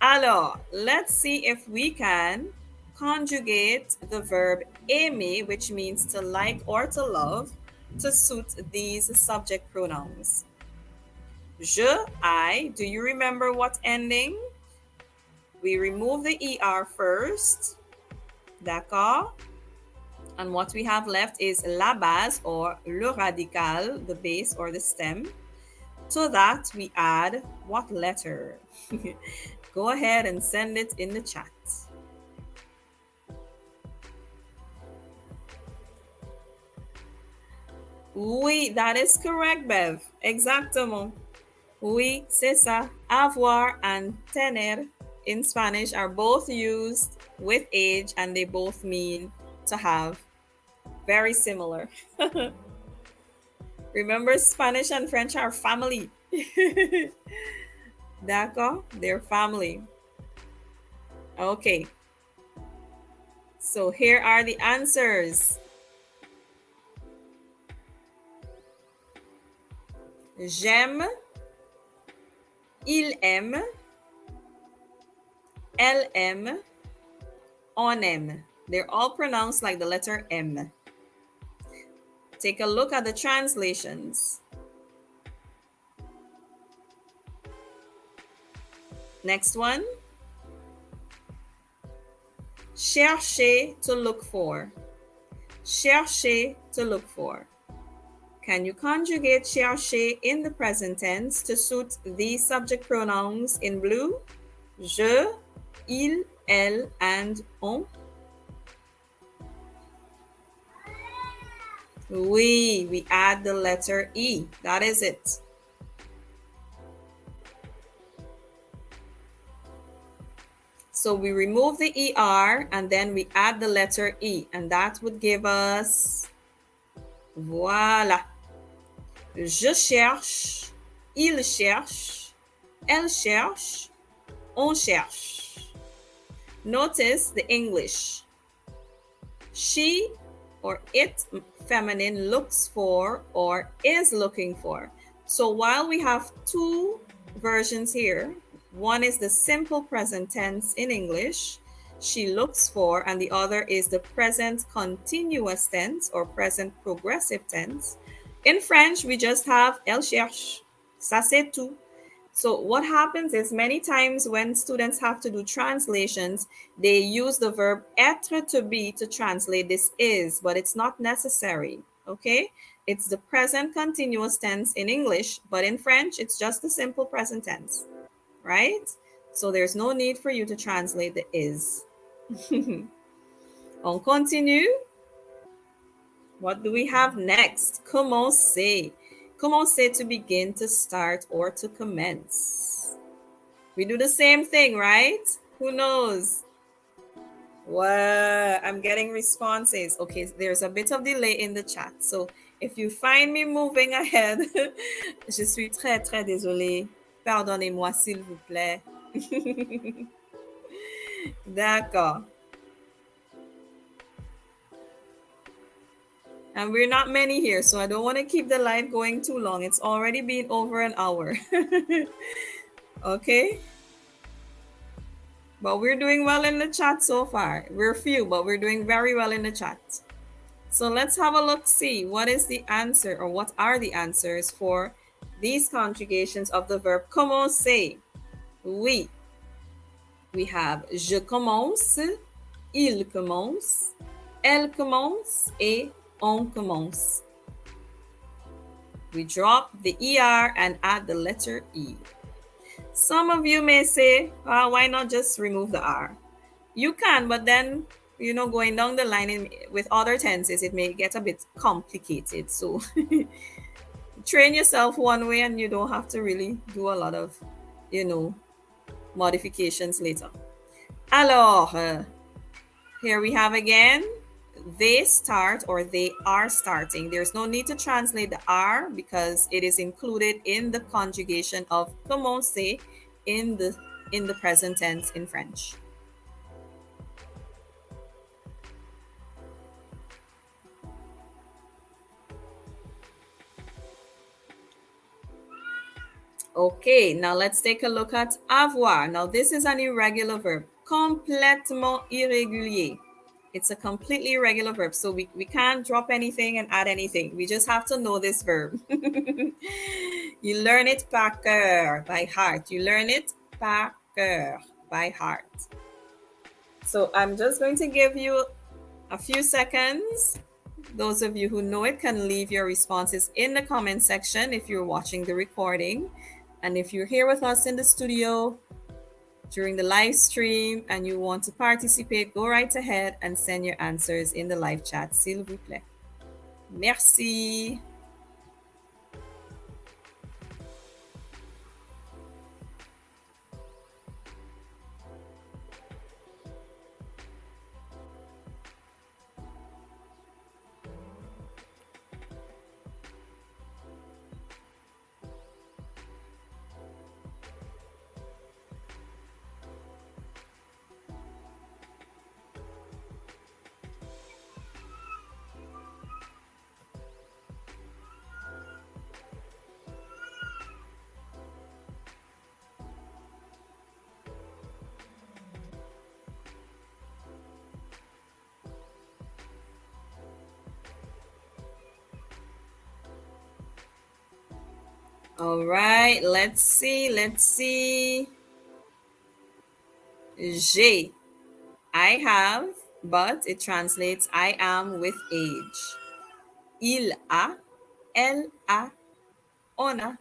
Alors, let's see if we can conjugate the verb aimer, which means to like or to love, to suit these subject pronouns. Je, I, do you remember what ending? We remove the ER first. D'accord? And what we have left is la base or le radical, the base or the stem. To that we add what letter? Go ahead and send it in the chat. Oui, that is correct, Bev. Exactement. Oui, c'est ça. Avoir and tener in Spanish are both used with age, and they both mean to have. Very similar. Remember, Spanish and French are family. D'accord? They're family. Okay. So here are the answers. J'aime, il aime, elle aime, on aime. They're all pronounced like the letter M. Take a look at the translations. Next one. Chercher, to look for. Chercher, to look for. Can you conjugate chercher in the present tense to suit these subject pronouns in blue? Je, il, elle, and on. Oui, we add the letter E. That is it. So we remove the ER and then we add the letter E, and that would give us, voilà. Je cherche, il cherche, elle cherche, on cherche. Notice the English. She or it, feminine, looks for or is looking for. So while we have two versions here, one is the simple present tense in English, she looks for, and the other is the present continuous tense or present progressive tense. In French, we just have elle cherche. Ça c'est tout. So what happens is many times when students have to do translations, they use the verb être to be to translate this is, but it's not necessary, okay? It's the present continuous tense in English, but in French, it's just the simple present tense, right? So there's no need for you to translate the is. On continue. What do we have next? Commencer. Commencer to begin, to start, or to commence. We do the same thing, right? Who knows? What? I'm getting responses. Okay, there's a bit of delay in the chat. So if you find me moving ahead, je suis très, très désolée. Pardonnez-moi, s'il vous plaît. D'accord. And we're not many here, so I don't want to keep the live going too long. It's already been over an hour. Okay? But we're doing well in the chat so far. We're few, but we're doing very well in the chat. So let's have a look, see what is the answer or what are the answers for these conjugations of the verb commencer. Oui. We have je commence, il commence, elle commence, et on commence. We drop the ER and add the letter E. Some of you may say, why not just remove the R? You can, but then, going down the line with other tenses, it may get a bit complicated. So train yourself one way and you don't have to really do a lot of, modifications later. Alors, here we have again, they start or they are starting. There's no need to translate the are because it is included in the conjugation of commencer in the present tense in French. Okay, now let's take a look at avoir. Now this is an irregular verb, complètement irrégulier. It's a completely irregular verb, so we can't drop anything and add anything. We just have to know this verb. You learn it par cœur, by heart. You learn it par cœur, by heart. So I'm just going to give you a few seconds. Those of you who know it can leave your responses in the comment section if you're watching the recording. And if you're here with us in the studio during the live stream and you want to participate, go right ahead and send your answers in the live chat, s'il vous plaît. Merci. All right, let's see. J'ai, I have, but it translates I am with age. Il a, elle a, on a.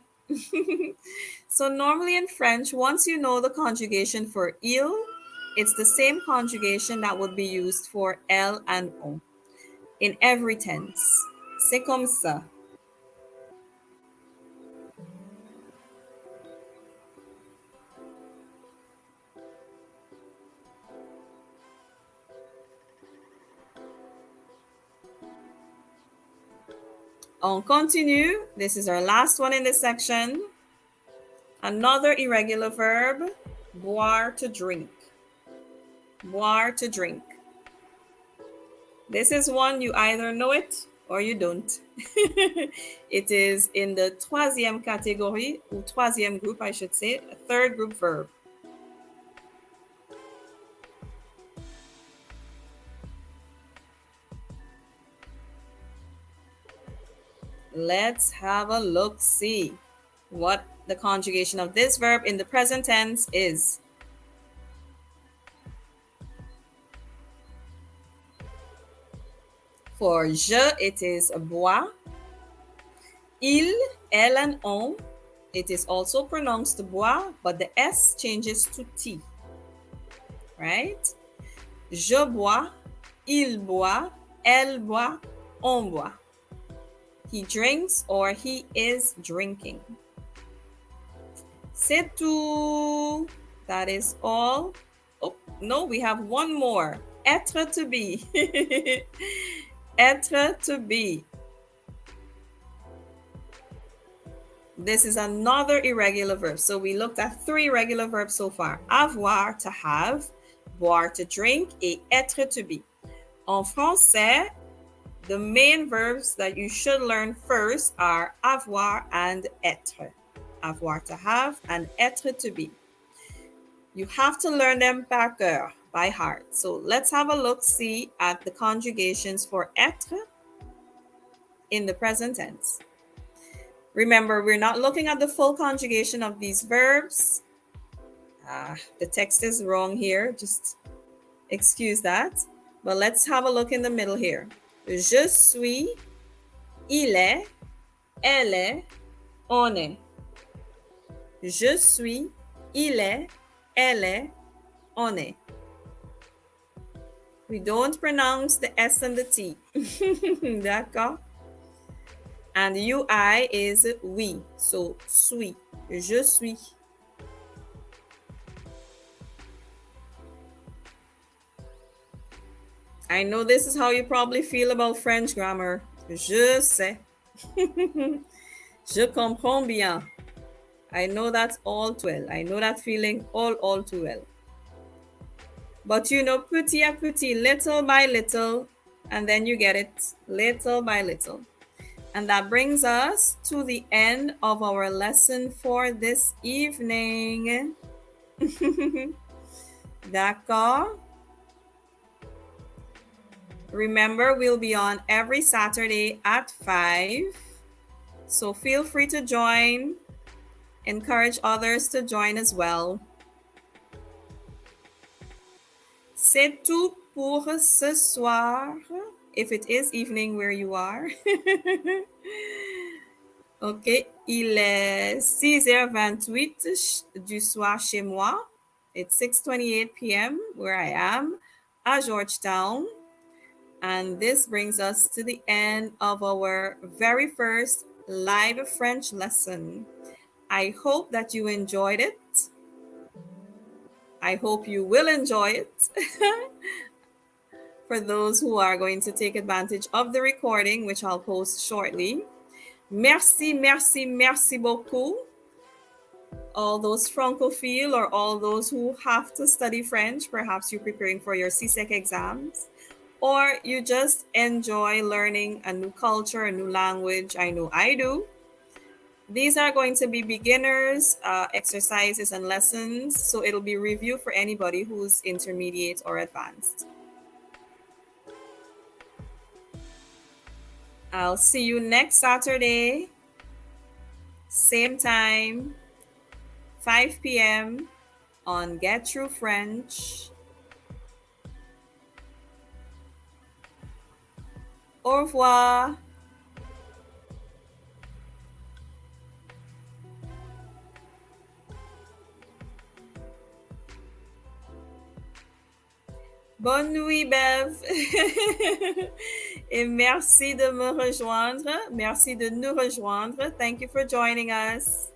So normally in French, once you know the conjugation for il, it's the same conjugation that would be used for elle and on in every tense. C'est comme ça. On continue. This is our last one in this section. Another irregular verb, boire to drink. Boire to drink. This is one you either know it or you don't. It is in the troisième catégorie, ou troisième group, I should say, a third group verb. Let's have a look, see. What The conjugation of this verb in the present tense is for je, it is bois. Il, elle, and on, it is also pronounced bois, but the S changes to T, right? Je bois, il boit, elle boit, on boit. He drinks or he is drinking. C'est tout. That is all. Oh, no, we have one more. Être to be. Être to be. This is another irregular verb. So we looked at 3 regular verbs so far. Avoir, to have, boire, to drink, et être, to be. En français, the main verbs that you should learn first are avoir and être. Avoir, to have, and être, to be. You have to learn them par cœur, by heart. So let's have a look-see at the conjugations for être in the present tense. Remember, we're not looking at the full conjugation of these verbs. The text is wrong here. Just excuse that. But let's have a look in the middle here. Je suis, il est, elle est, on est. Je suis, il est, elle est, on est. We don't pronounce the S and the T. D'accord? And UI is oui. So, suis. Je suis. I know this is how you probably feel about French grammar. Je sais. Je comprends bien. I know that all too well. I know that feeling all too well. But you know, petit à petit, little by little, and then you get it little by little. And that brings us to the end of our lesson for this evening. D'accord? Remember, we'll be on every Saturday at 5. So feel free to join. Encourage others to join as well. C'est tout pour ce soir, if it is evening where you are. Ok, il est 6h28 du soir chez moi. It's 6:28 p.m. where I am at Georgetown. And this brings us to the end of our very first live French lesson. I hope that you enjoyed it. I hope you will enjoy it. For those who are going to take advantage of the recording, which I'll post shortly. Merci, merci, merci beaucoup. All those francophiles or all those who have to study French, perhaps you're preparing for your CSEC exams, or you just enjoy learning a new culture, a new language. I know I do. These are going to be beginners, exercises and lessons, so it'll be review for anybody who's intermediate or advanced. I'll see you next Saturday, same time, 5 p.m. on Get Through French. Au revoir. Bonne nuit, Bev. Et merci de me rejoindre. Merci de nous rejoindre. Thank you for joining us.